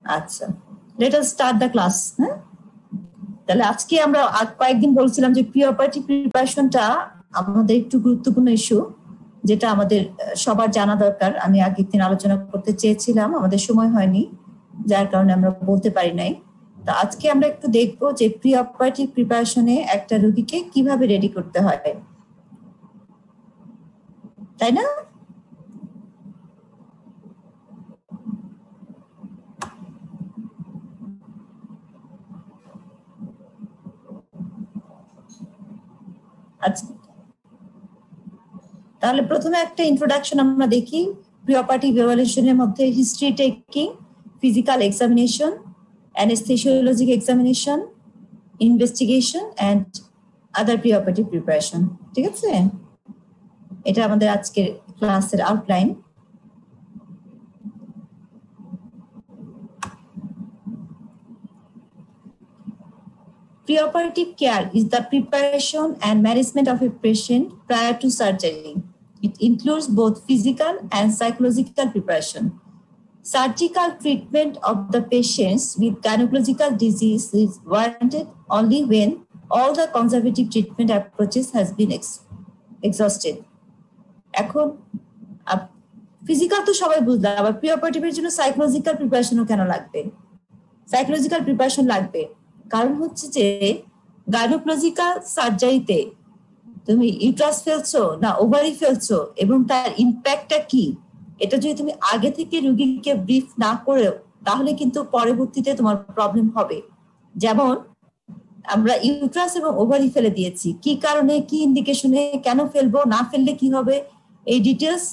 আচ্ছা, let us start the class. হ্যাঁ, তাহলে আজকে আমরা কয়েকদিন বলছিলাম যে প্রি অপারেটিভ প্রিপারেশনটা আমাদের একটু গুরুত্বপূর্ণ ইস্যু, যেটা আমাদের সবার জানা দরকার। আমি আগের দিন আলোচনা করতে চেয়েছিলাম, আমাদের সময় হয়নি, যার কারণে আমরা বলতে পারি নাই। তো আজকে আমরা একটু দেখবো যে প্রি অপারেটিভ প্রিপারেশনে একটা রোগীকে কিভাবে রেডি করতে হয়, তাই না? আচ্ছা, তাহলে প্রথমে একটা ইন্ট্রোডাকশন আমরা দেখি। প্রি অপারেটিভ ইভালুয়েশনের মধ্যে history taking, physical examination, anaesthesiologic examination, investigation and other preoperative preparation. ঠিক আছে, এটা আমাদের আজকের ক্লাসের outline. Preoperative care is the preparation and management of a patient prior to surgery. It includes both physical and psychological preparation. Surgical treatment of the patients with gynecological disease is warranted only when all the conservative treatment approaches has been exhausted. এখন physical তো সবাই বুঝলাম, আবার pre অপারেটিভের জন্য psychological প্রিপারেশনও কেন লাগবে? Psychological preparation লাগবে কারণ হচ্ছে যে গাইনোকোলজিক্যাল সার্জারিতে তুমি ইউট্রাস ফেলছো না ওভারি ফেলছো এবং তার ইম্প্যাক্টটা কি, এটা যদি তুমি আগে থেকে রোগীকে ব্রিফ না করেও, তাহলে কিন্তু পরবর্তীতে তোমার প্রবলেম হবে। যেমন আমরা ইউট্রাস এবং ওভারি ফেলে দিয়েছি, কি কারণে, কি ইন্ডিকেশনে, কেন ফেলবো, না ফেললে কি হবে, এই ডিটেলস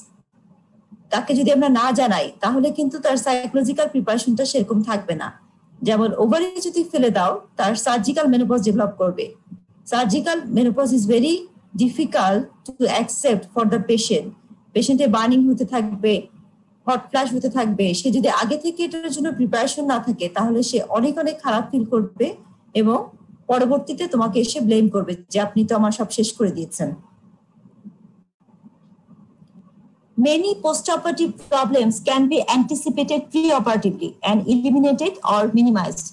তাকে যদি আমরা না জানাই তাহলে কিন্তু তার সাইকোলজিক্যাল প্রিপারেশনটা সেরকম থাকবে না। যেমন ওভারি যদি ফেলে দাও, তার সার্জিক্যাল মেনোপজ ডেভেলপ করবে। Surgical menopause is very difficult to accept for the patient. পেশেন্টের বার্নিং হতে থাকবে, হট ফ্ল্যাশ হতে থাকবে। সে যদি আগে থেকে এটার জন্য প্রিপারেশন না থাকে তাহলে সে অনেক অনেক খারাপ ফিল করবে এবং পরবর্তীতে তোমাকে এসে ব্লেম করবে যে আপনি তো আমার সব শেষ করে দিয়েছেন। Many postoperative problems can be anticipated preoperatively and eliminated or minimized.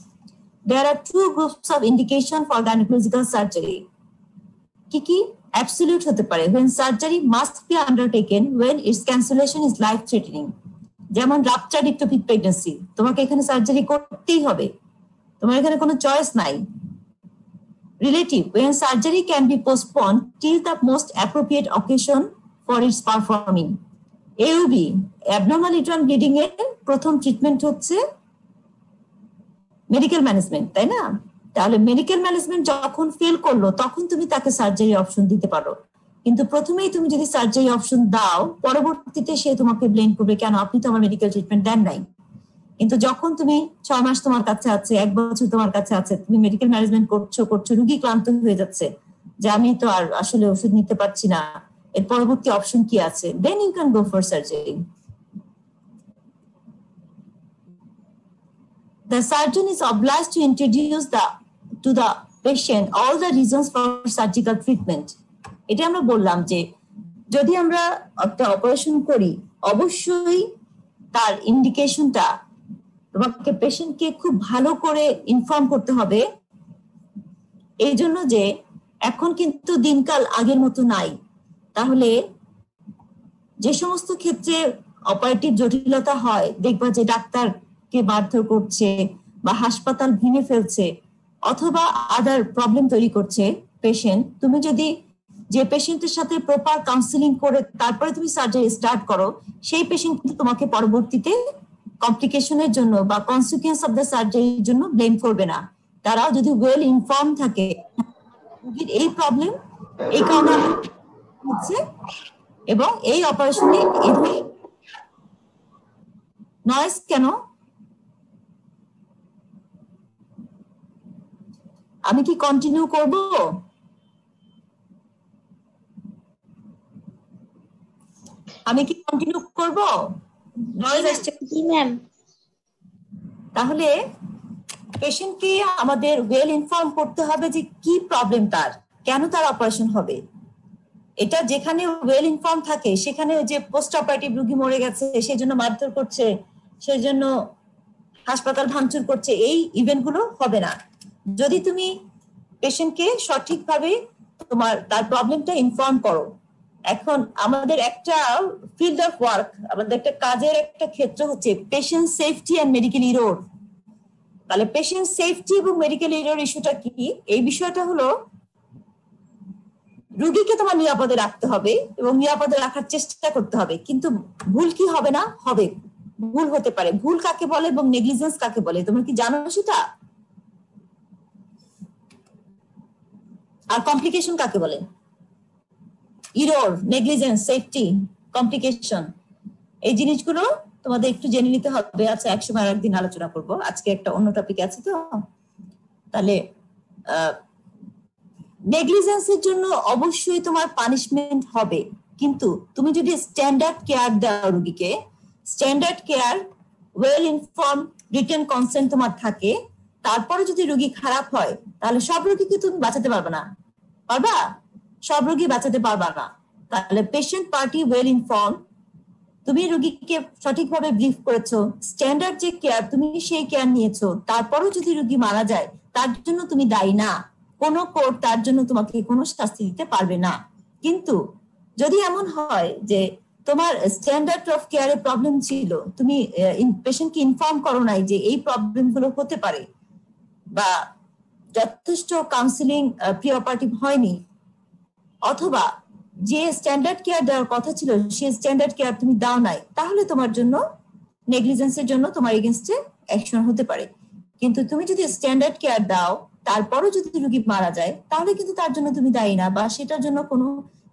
There are two groups of indication for gynecological surgery. Kiki, absolute hote pare when surgery must be undertaken when its cancellation is life-threatening. যেমন ruptured ectopic pregnancy, তোমাকে এখানে surgery করতেই হবে, তোমার এখানে কোনো choice নাই। Relative, when surgery can be postponed till the most appropriate occasion for its performing. AUB, abnormal uterine bleeding এর প্রথম ট্রিটমেন্ট হচ্ছে মেডিকেল ম্যানেজমেন্ট, তাই না? তাহলে মেডিকেল ম্যানেজমেন্ট যখন ফেল করলো তখন তুমি তাকে সার্জারি অপশন দিতে পারো, কিন্তু প্রথমেই তুমি যদি সার্জারি অপশন দাও পরবর্তীতে সে তোমাকে ব্লেম করবে, কেন আপনি তো আমার মেডিকেল ট্রিটমেন্ট দেন নাই। কিন্তু যখন তুমি 6 মাস তোমার কাছে আছে, 1 বছর তোমার কাছে আছে, তুমি মেডিকেল ম্যানেজমেন্ট করছো, রোগী ক্লান্ত হয়ে যাচ্ছে যে আমি তো আর আসলে ওষুধ নিতে পারছি না, এর পরবর্তী অপশন কি আছে, then you can go for surgery. The surgeon is obliged to introduce to the patient all the reasons for surgical treatment. এটা আমরা বললাম যে যদি আমরা একটা অপারেশন করি অবশ্যই তার ইন্ডিকেশনটা তোমাকে পেশেন্টকে খুব ভালো করে ইনফর্ম করতে হবে। এই জন্য যে এখন কিন্তু দিনকাল আগের মতো নাই। তাহলে যে সমস্ত ক্ষেত্রে অপারেটিভ জটিলতা হয়, দেখবা যে ডাক্তারকে মারধর করছে বা হাসপাতাল ভেঙে ফেলছে অথবা আদার প্রবলেম তৈরি করছে পেশেন্ট, তুমি যদি যে পেশেন্টের সাথে প্রপার কাউন্সিলিং করে তারপরে তুমি সার্জারি স্টার্ট করো, সেই পেশেন্ট কিন্তু তোমাকে পরবর্তীতে কমপ্লিকেশনের জন্য বা কনসিকুয়েন্স অফ দ্য সার্জারির জন্য ব্লেম করবে না। তারাও যদি ওয়েল ইনফর্ম থাকে এই প্রবলেম এই কারণে হচ্ছে এবং এই অপারেশনে নয়েজ কেন, আমি কি কন্টিনিউ করব? আমি কি কন্টিনিউ করব? নয়েজ আসছে কি ম্যাম? তাহলে পেশেন্টকে আমাদের ওয়েল ইনফর্ম করতে হবে যে কি প্রবলেম তার, কেন তার অপারেশন হবে। এটা যেখানে ওয়েল ইনফর্ম থাকে সেখানে যে পোস্ট অপারেটিভ রোগী মরে গেছে সেজন্য মারধর করছে, সেজন্য হাসপাতাল ভাঙচুর করছে, এই ইভেন্টগুলো হবে না যদি তুমি পেশেন্টকে সঠিকভাবে তার প্রবলেমটা ইনফর্ম করো। এখন আমাদের একটা ফিল্ড অফ ওয়ার্ক, আমাদের একটা কাজের একটা ক্ষেত্র হচ্ছে patient safety and medical error. তাহলে পেশেন্ট সেফটি এবং মেডিকেল ইরোর ইস্যুটা কি? এই বিষয়টা হলো রোগীকে তোমার নিরাপদে রাখতে হবে এবং নিরাপদে রাখার চেষ্টা করতে হবে, কিন্তু ভুল কি হবে না? হবে, ভুল হতে পারে। ভুল কাকে বলে এবং নেগলিজেন্স কাকে বলে তোমরা কি জানো সেটা? আর কমপ্লিকেশন কাকে বলে? ইরোর, নেগলিজেন্স, সেফটি, কমপ্লিকেশন, এই জিনিসগুলো তোমাদের একটু জেনে নিতে হবে। আচ্ছা, একসময় আর একদিন আলোচনা করব, আজকে একটা অন্য টপিক আছে তো। তাহলে নেগলিজেন্সের জন্য অবশ্যই তোমার পানিশমেন্ট হবে, কিন্তু তুমি যদি স্ট্যান্ডার্ড কেয়ার দাও রোগীকে, standard care, well inform written consent তোমার থাকে, তারপরে যদি রোগী খারাপ হয় তাহলে সব রোগীকে তুমি বাঁচাতে পারবে না। পারবা? সব রোগী বাঁচাতে পারবা না। তাহলে পেশেন্ট পার্টি ওয়েল ইনফর্ম, তুমি রোগীকে সঠিকভাবে ব্রিফ করেছো, স্ট্যান্ডার্ড যে কেয়ার তুমি সেই কেয়ার নিয়েছো, তারপরেও যদি রোগী মারা যায় তার জন্য তুমি দায়ী না। কোনো কোর্ট তার জন্য তোমাকে কোনো শাস্তি দিতে পারবে না। কিন্তু যদি এমন হয় যে তোমার স্ট্যান্ডার্ড অফ কেয়ারের প্রবলেম ছিল, তুমি পেশেন্টকে ইনফর্ম করো নাই যে এই প্রবলেম গুলো হতে পারে, বা যথেষ্ট কাউন্সিলিং প্রি অপারেটিভ হয়নি, অথবা যে স্ট্যান্ডার্ড কেয়ার দেওয়ার কথা ছিল সেই স্ট্যান্ডার্ড কেয়ার তুমি দাও নাই, তাহলে তোমার জন্য নেগলিজেন্সের জন্য তোমার এগেইনস্টে অ্যাকশন হতে পারে। কিন্তু তুমি যদি স্ট্যান্ডার্ড কেয়ার দাও তারপরও যদি রোগী মারা যায় তাহলে কিন্তু তার জন্য তুমি দায়ী না, বা সেটার জন্য কোনো,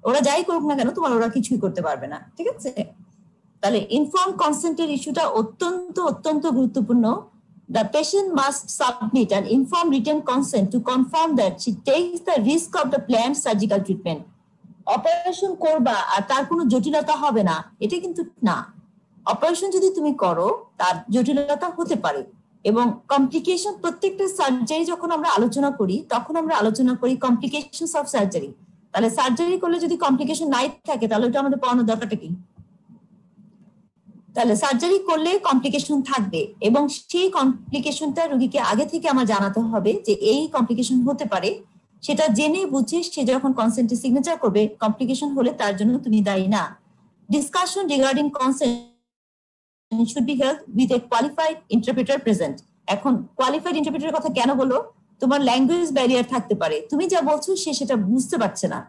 ওরা যাই করুক না কেন তোমার ওরা কিছুই করতে পারবে না। ঠিক আছে? তাহলে ইনফর্ম কনসেন্টের ইস্যুটা অত্যন্ত অত্যন্ত গুরুত্বপূর্ণ। The patient must submit an informed written consent to confirm that she takes the risk of the planned surgical treatment. Operation করবা আর তার কোনো জটিলতা হবে না, এটা কিন্তু না। অপারেশন যদি তুমি করো তার জটিলতা হতে পারে, এবং কমপ্লিকেশন, প্রত্যেকটা সার্জারি যখন আমরা আলোচনা করি তখন আমরা আলোচনা করি কমপ্লিকেশন অফ সার্জারি। তাহলে সার্জারি করলে যদি কমপ্লিকেশন নাই থাকে তাহলে ওটা আমাদের পড়ানোর দরকারটা কি? তাহলে সার্জারি করলে কমপ্লিকেশন থাকবে, এবং সেই কমপ্লিকেশনটা রোগীকে আগে থেকে আমার জানাতে হবে যে এই কমপ্লিকেশন হতে পারে। সেটা জেনে বুঝে সে যখন কনসেন্টে সিগনেচার করবে, কমপ্লিকেশন হলে তার জন্য তুমি দায়ী না। Discussion regarding consent should be held with a qualified interpreter present. এখন কোয়ালিফাইড ইন্টারপ্রেটারের কথা কেন বলো? তোমার ল্যাঙ্গুয়েজ ব্যারিয়ার থাকতে পারে, তুমি যা বলছো সে সেটা বুঝতে পারছে না,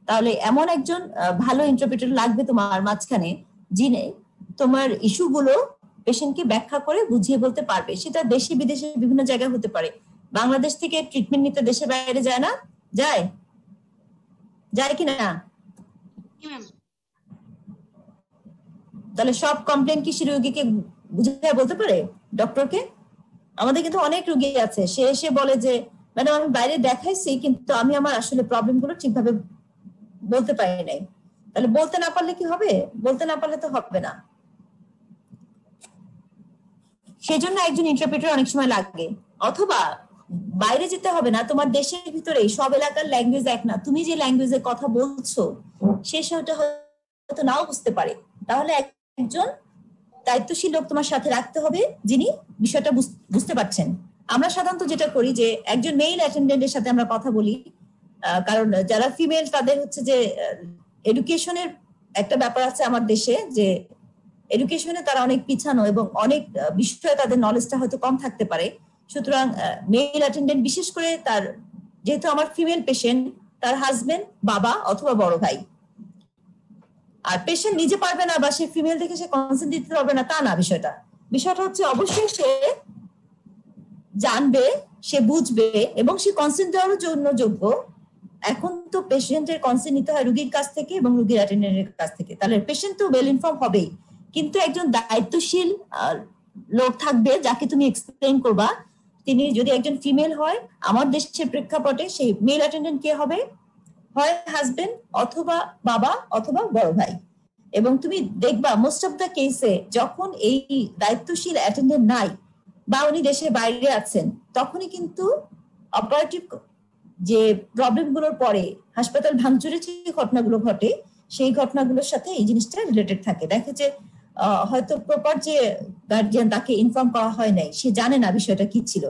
তাহলে এমন একজন ভালো ইন্টারপ্রেটার লাগবে তোমার মাঝখানে, যিনি তোমার ইস্যুগুলো পেশেন্টকে ব্যাখ্যা করে বুঝিয়ে বলতে পারবে। সেটা দেশে বিদেশে বিভিন্ন জায়গায় হতে পারে। বাংলাদেশ থেকে ট্রিটমেন্ট নিতে দেশের বাইরে যায় না? যায়? যায় কিনা? তাহলে সব কমপ্লেন কি সে রোগীকে বুঝিয়ে বলতে পারে ডক্টরকে? আমাদের কিন্তু অনেক রোগী আছে, সে এসে বলে যে ম্যাডাম আমি বাইরে দেখাইছি কিন্তু আমি আমার আসলে প্রবলেমগুলো ঠিকভাবে বলতে পারি নাই। তাহলে বলতে না পারলে কি হবে? বলতে না পারলে তো হবে না। সেজন্য একজন ইন্টারপ্রেটার অনেক সময় লাগে। অথবা বাইরে যেতে হবে না, তোমার দেশের ভিতরেই সব এলাকার ল্যাঙ্গুয়েজ এক না, তুমি যে ল্যাঙ্গুয়েজে কথা বলছো সে সেটা হয়তো নাও বুঝতে পারে। তাহলে একজন দায়িত্বশীল লোক তোমার সাথে রাখতে হবে যিনি বিষয়টা বুঝতে পারছেন। আমরা সাধারণত যেটা করি যে একজন মেইল অ্যাটেন্ডেন্টের সাথে আমরা কথা বলি, কারণ যারা ফিমেল তাদের হচ্ছে যে এডুকেশনের একটা ব্যাপার আছে আমার দেশে, যে এডুকেশনে তারা অনেক পিছানো এবং অনেক বিষয়ে তাদের নলেজটা হয়তো কম থাকতে পারে। সুতরাং মেইল অ্যাটেন্ডেন্ট, বিশেষ করে তার, যেহেতু আমার ফিমেল পেশেন্ট, তার হাজবেন্ড, বাবা অথবা বড় ভাই, আর পেশেন্ট নিজে পারবে না বা সে ফিমেল দেখে সে কনসেন্ট দিতে পারবে না তা না। বিষয়টা হচ্ছে অবশ্যই সে জানবে, সে বুঝবে এবং সে কনসেন্ট দেওয়ার জন্য যোগ্য। এখন তো পেশেন্টের কনসেন্ট নিতে হয় রোগীর কাছ থেকে এবং রোগীর অ্যাটেন্ডেন্টের কাছ থেকে, তাহলে পেশেন্ট তো ওয়েল ইনফর্ম হবেই, কিন্তু একজন দায়িত্বশীল লোক থাকবে যাকে তুমি এক্সপ্লেইন করবা। তিনি যদি একজন ফিমেল হয়, আমার দেশের প্রেক্ষাপটে সেই মেল অ্যাটেন্ডেন্ট কে হবে? হয় হাজবেন্ড অথবা বাবা অথবা বড় ভাই। এবং তুমি দেখবা মোস্ট অফ দ্য কেসে যখন এই দায়িত্বশীল অ্যাটেন্ডেন্ট নাই বা উনি দেশের বাইরে আছেন, তখনই কিন্তু অপারেটিভ যে প্রবলেমগুলোর পরে হাসপাতাল ভাঙচুরের যে ঘটনাগুলো ঘটে সেই ঘটনাগুলোর সাথে এই জিনিসটা রিলেটেড থাকে। দেখে যে হয়তো প্রপার যে গার্ডিয়ান তাকে ইনফর্ম করা হয় নাই, সে জানে না বিষয়টা কি ছিল।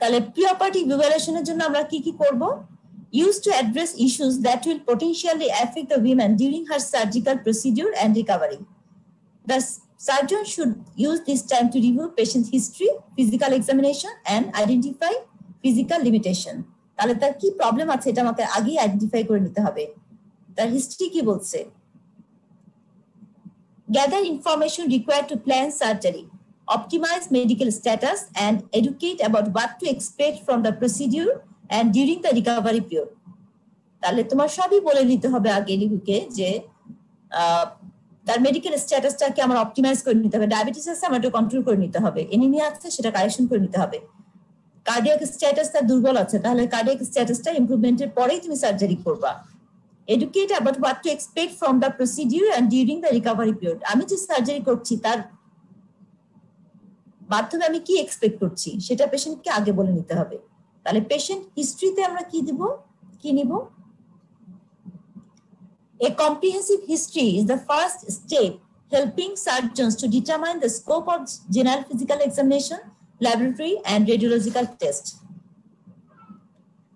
তাহলে প্রি অপারেটিভ ইভ্যালুয়েশনের জন্য আমরা কি কি করব? Used to address issues that will potentially affect the woman during her surgical procedure and recovery. The surgeon should use this time to review patient history, physical examination, and identify physical limitation. তাহলে তার কি problem আছে এটা আমাকে আগেই identify করে নিতে হবে। তার হিস্ট্রি কি বলছে? Gather information required to plan surgery, optimize medical status, and educate about what to expect from the procedure and during the recovery period. তাহলে তোমার সবই বলে দিতে হবে আগে লিহুকে যে তার মেডিকেল স্ট্যাটাসটাকে আমার অপটিমাইজ করে নিতে হবে। ডায়াবেটিস আছে, আমার একটু কন্ট্রোল করে নিতে হবে। এনিমিয়া আছে, সেটা কারেকশন করে নিতে হবে। কার্ডিয়াক স্ট্যাটাস তার দুর্বল আছে, তাহলে কার্ডিয়াক স্ট্যাটাসটা ইমপ্রুভমেন্টের পরেই তুমি সার্জারি করবা। Educate about what to expect from the procedure and during the recovery period. আমি যে সার্জারি করছি তার মাধ্যমে আমি কি এক্সপেক্ট করছি সেটা পেশেন্টকে আগে বলে নিতে হবে। তাহলে পেশেন্ট হিস্ট্রিতে আমরা কি দিব, কি নিব? A comprehensive history is the first step helping surgeons to determine the scope of general physical examination, laboratory, and radiological test.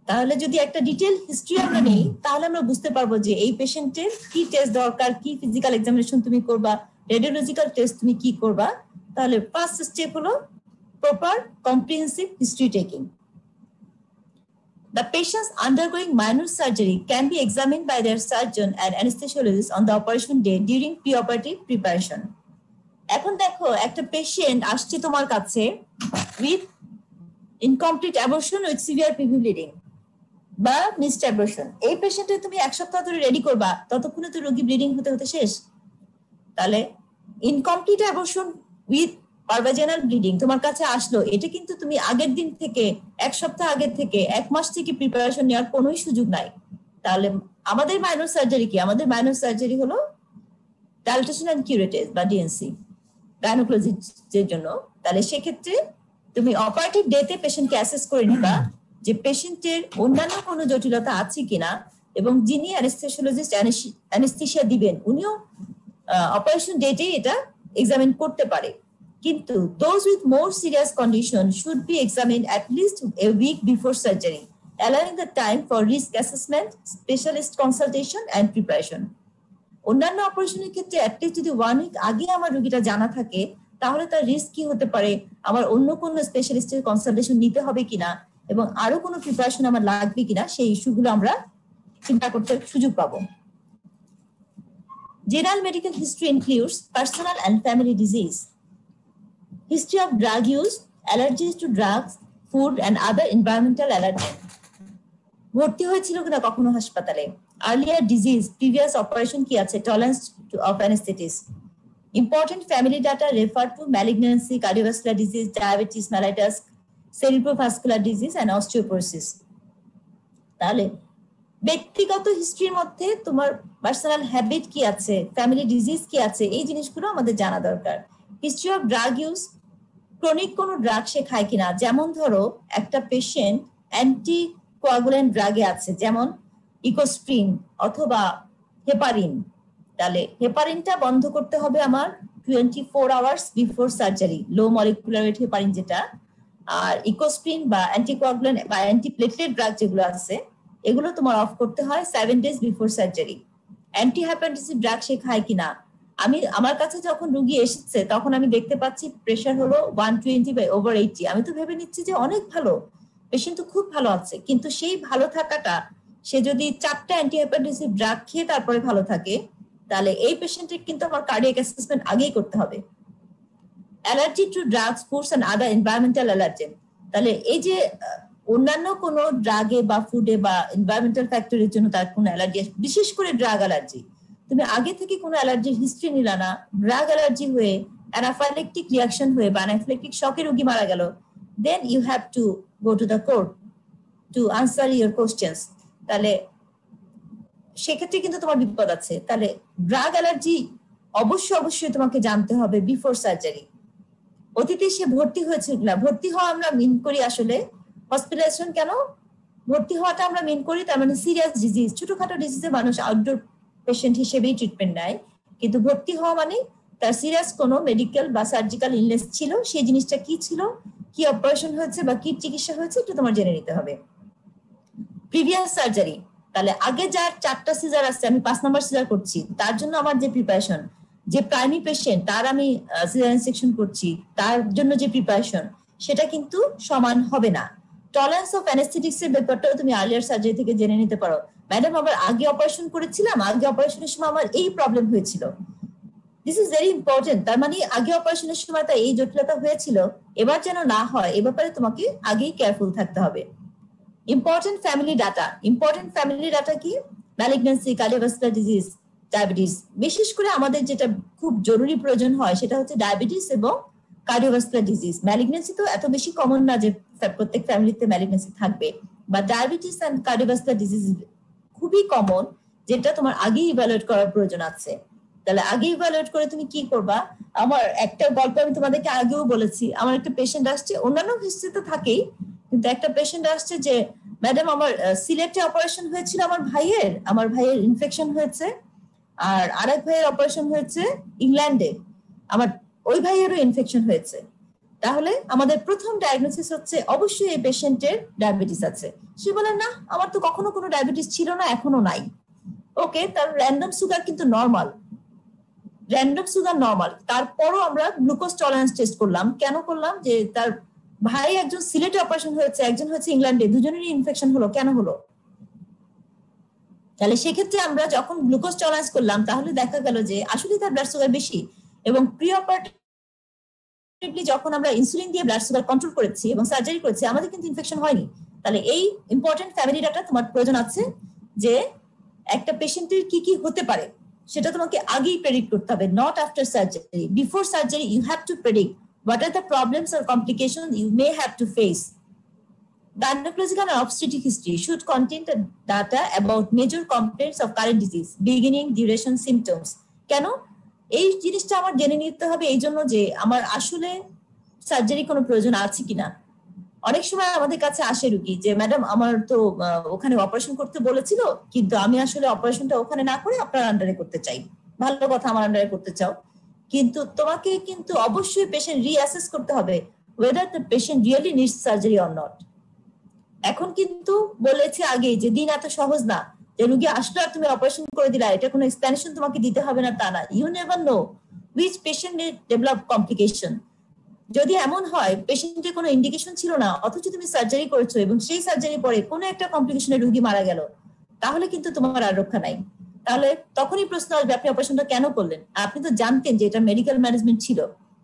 তাহলে যদি একটা ডিটেইল হিস্ট্রি আমরা নেই তাহলে আমরা বুঝতে পারবো যে এই পেশেন্টের কি টেস্ট দরকার, কি ফিজিক্যাল এক্সামিনেশন তুমি করবা, রেডিওলজিক্যাল টেস্ট তুমি কি করবা। তাহলে ফার্স্ট স্টেপ হলো proper comprehensive history taking. The patients undergoing minor surgery can be examined by their surgeon and anesthesiologist on the operation day during preoperative preparation. এখন দেখো একটা পেশেন্ট আসছে তোমার কাছে with incomplete abortion with severe PV bleeding বা missed abortion. এই পেশেন্টে তুমি এক সপ্তাহ ধরে রেডি করবা, ততক্ষণে তো রোগী ব্লিডিং হতে হতে শেষ। তাহলে ইনকমপ্লিট অ্যাবর্শন উইথ পারভাজেনাল ব্লিডিং তোমার কাছে আসলো, এটা কিন্তু তুমি আগের দিন থেকে, এক সপ্তাহ আগের থেকে, এক মাস থেকে প্রিপারেশন নেওয়ার কোনো সুযোগ নাই। তাহলে আমাদের মাইনর সার্জারি কি? আমাদের মাইনর সার্জারি হলো ডাইলেটেশন এন্ড কিউরেটিভ বা ডিএনসি গাইনোকোলজির জন্য। তাহলে সেক্ষেত্রে তুমি অপারেটিভ ডেতে পেশেন্টকে অ্যাসেস করে নিবা যে পেশেন্টের অন্যান্য কোনো জটিলতা আছে কিনা, এবং যিনি অ্যানেস্থেসিওলজিস্ট অ্যানেস্থেসিয়া দিবেন উনিও অপারেশন ডেটে এটা এক্সামিন করতে পারে। কিন্তু those with more serious condition should be examined at least a week before surgery, allowing the time for risk assessment, specialist consultation, and preparation. অন্যান্য অপারেশনের ক্ষেত্রে অ্যাটলিস্ট যদি 1 week আগে আমার রোগীটা জানা থাকে তাহলে তার রিস্ক কি হতে পারে, আমার অন্য কোনো স্পেশালিস্টের কনসালটেশন নিতে হবে কিনা, এবং আরো কোনো প্রিপারেশন আমার লাগবে কিনা, সেই ইস্যুগুলো আমরা চিন্তা করতে সুযোগ পাবো। General medical history includes personal and family disease, history of drug use, allergies to drugs, food, and other environmental allergens. ভর্তি হয়েছিল কিনা কখনো হাসপাতালে, earlier disease, previous operation কি আছে, tolerance of anesthetics. Important family data refer to malignancy, cardiovascular disease, diabetes mellitus, cerebrovascular disease, and osteoporosis. তাহলে ব্যক্তিগত হিস্ট্রির মধ্যে তোমার পার্সোনাল হ্যাবিট কি আছে, ফ্যামিলি ডিজিজ কি আছে, এই জিনিসগুলো আমাদের জানা দরকার। History of drug use, chronic কোনো ড্রাগ সে খায় কিনা, যেমন ধরো একটা পেশেন্ট অ্যান্টি কোয়াগুলেন্ট ড্রাগে আছে যেমন ইকোস্প্রিন অথবা হেপারিন। তাহলে হেপারিনটা বন্ধ করতে হবে আমার 24 আওয়ার্স বিফোর সার্জারি, লো মলিকুলার ওয়েট হেপারিন যেটা। আর ইকোস্প্রিন বা অ্যান্টিকোয়াগুলেন্ট বা অ্যান্টিপ্লেটলেট ড্রাগ যেগুলো আছে এগুলো তোমার অফ করতে হয় 7 days before surgery. Antihypertensive drug সে খায় কিনা, আমার কাছে যখন রুগী এসেছে তখন আমি দেখতে পাচ্ছি প্রেশার হলো 120/80, আমি তো ভেবে নিচ্ছি যে অনেক ভালো, পেশেন্ট তো খুব ভালো আছে, কিন্তু সেই ভালো থাকাটা সে যদি 4টা অ্যান্টি হাইপারটেনসিভ ড্রাগ খেয়ে তারপরে ভালো থাকে তাহলে এই পেশেন্টের কিন্তু আমার কার্ডিয়াক অ্যাসেসমেন্ট আগেই করতে হবে। Allergy to drugs, foods and other environmental allergen, তাহলে এই যে অন্যান্য কোনো ড্রাগে বা ফুডে বা এনভায়রনমেন্টাল ফ্যাক্টরের জন্য তার কোনো অ্যালার্জি, বিশেষ করে ড্রাগ অ্যালার্জি, তুমি আগে থেকে কোনো অ্যালার্জির হিস্ট্রি নিলা না, ড্রাগ অ্যালার্জি হয়ে অ্যানাফাইলেকটিক রিয়াকশন হয়ে বা অ্যানাফাইলেকটিক শকে রোগী মারা গেল, then you have to go to the court to answer your questions. তাহলে সেক্ষেত্রে কিন্তু তোমার বিপদ আছে। তাহলে ড্রাগ অ্যালার্জি অবশ্যই তোমাকে জানতে হবে বিফোর সার্জারি। অতীতে সে ভর্তি হয়েছিল না, ভর্তি হওয়া আমরা মিন করি আসলে হসপিটালাইজেশন, কেন ভর্তি হওয়াটা আমরা মিন করি, তার মানে সিরিয়াস ডিজিজ, ছোটখাটো ডিজিজে মানুষ আউটডোর পেশেন্ট হিসেবেই ট্রিটমেন্ট নেয়, কিন্তু ভর্তি হওয়া মানে তার সিরিয়াস কোনো মেডিকেল বা সার্জিক্যাল ইলনেস ছিল, সেই জিনিসটা কি ছিল, কি অপারেশন হয়েছে বা কি চিকিৎসা হয়েছে একটু তোমার জেনে নিতে হবে। প্রিভিয়াস সার্জারি, তাহলে আগে যার 4টা সিজার আসছে, আমি 5 নম্বর সিজার করছি, তার জন্য আমার যে প্রিপারেশন, যে প্রাইমারি পেশেন্ট তার আমি সিজারিয়ান সেকশন করছি, তার জন্য যে প্রিপারেশন সেটা কিন্তু সমান হবে না। টলারেন্স অফ অ্যানেস্থেটিক্স এর ব্যাপারটাও তুমি আর্লিয়ার সার্জারি থেকে জেনে নিতে পারো। ম্যাডাম আবার আগে অপারেশন করেছিলাম, আগে অপারেশনের সময় আমার এই প্রবলেম হয়েছিল, দিস ইজ ভেরি ইম্পর্টেন্ট। তার মানে আগে অপারেশনের সময় তার এই জটিলতা হয়েছিল, এবার যেন না হয় এ ব্যাপারে তোমাকে আগেই কেয়ারফুল থাকতে হবে। Important family data, important family data কি, ম্যালিগন্যান্সি, কার্ডিওভাস্কুলার ডিজিজ, ডায়াবেটিস। বিশেষ করে আমাদের যেটা খুব জরুরি প্রয়োজন হয় সেটা হচ্ছে ডায়াবেটিস এবং কার্ডিওভাস্কুলার ডিজিজ। ম্যালিগন্যান্সি তো এত বেশি কমন না যে প্রত্যেক ফ্যামিলিতে ম্যালিগন্যান্সি থাকবে, বা ডায়াবেটিস এন্ড কার্ডিওভাস্কুলার ডিজিজ খুবই কমন, যেটা তোমার আগেই ইভ্যালুয়েট করার প্রয়োজন আছে। তাহলে আগে ইভ্যালুয়েট করে তুমি কি করবা? আমার একটা গল্প আমি তোমাদেরকে আগেও বলেছি, আমার একটা পেশেন্ট আসছে, অন্যান্য হিস্ট্রি তো থাকেই, কিন্তু একটা পেশেন্ট আসছে যে ম্যাডাম আমার সিলেটে অপারেশন হয়েছিল আমার ভাইয়ের ইনফেকশন হয়েছে, আর আরেক ভাইয়ের অপারেশন হয়েছে ইংল্যান্ডে, আমার ওই ভাইয়েরও ইনফেকশন হয়েছে। তাহলে আমাদের প্রথম ডায়াগনোসিস হচ্ছে অবশ্যই এই পেশেন্টের ডায়াবেটিস আছে। সে বলে না, আমার তো কখনো কোনো ডায়াবেটিস ছিল না, এখনো নাই। ওকে, তার র্যান্ডম সুগার কিন্তু নর্মাল, র্যান্ডম সুগার নর্মাল, তারপরও আমরা গ্লুকোজ টলারেন্স টেস্ট করলাম। কেন করলাম? যে তার ভাই একজন সিলেটে অপারেশন হয়েছে, একজন হচ্ছে ইংল্যান্ডে, দুজনেরই ইনফেকশন হলো, কেন হলো? তাহলে সেক্ষেত্রে আমরা যখন গ্লুকোজ টলারেন্স করলাম, তাহলে দেখা গেল যে আসলে তার ব্লাড সুগার বেশি, এবং প্রি অপারেটিভলি যখন আমরা ইনসুলিন দিয়ে ব্লাড সুগার কন্ট্রোল করেছি এবং সার্জারি করেছি, আমাদের কিন্তু ইনফেকশন হয়নি। তাহলে এই ইম্পর্টেন্ট ফ্যামিলি ডাটা তোমার প্রয়োজন আছে, যে একটা পেশেন্টের কি কি হতে পারে সেটা তোমাকে আগেই প্রেডিক্ট করতে হবে, not after surgery. Before surgery you have to predict what are the problems or complications you may have to face. Gynecological and obstetric history should contain the data about major complaints of current disease, beginning, duration, symptoms. কেন এই জিনিসটা আমার জেনে নিতে হবে? এই জন্য যে আমার আসলে সার্জারি কোনো প্রয়োজন আছে কিনা। অনেক সময় আমাদের কাছে আসে রুগী যে ম্যাডাম আমার তো ওখানে অপারেশন করতে বলেছিল, কিন্তু আমি আসলে অপারেশনটা ওখানে না করে আপনার আন্ডারে করতে চাই। ভালো কথা, আমার আন্ডারে করতে চাও, কিন্তু তোমাকে কিন্তু অবশ্যই পেশেন্ট রিঅ্যাসেস করতে হবে whether the patient really needs surgery or not. এখন কিন্তু বলেছি আগে যে দিন এত সহজ না যে রুগী আসলো আর তুমি অপারেশন করে দিলা, এটা কোনো এক্সপ্লেনেশন তোমাকে দিতে হবে না, তা না। You never know which patient need develop complication. যদি এমন হয় পেশেন্টের কোনো ইন্ডিকেশন ছিল না, অথচ তুমি সার্জারি করেছো এবং সেই সার্জারি পরে কোনো একটা কমপ্লিকেশনে রুগী মারা গেল, তাহলে কিন্তু তোমার আর রক্ষা নাই। তাহলে তখনই প্রশ্ন আসবে আপনি অপারেশনটা কেন করলেন? আপনি তো জানতেন যে এটা মেডিকেল ম্যানেজমেন্ট ছিল,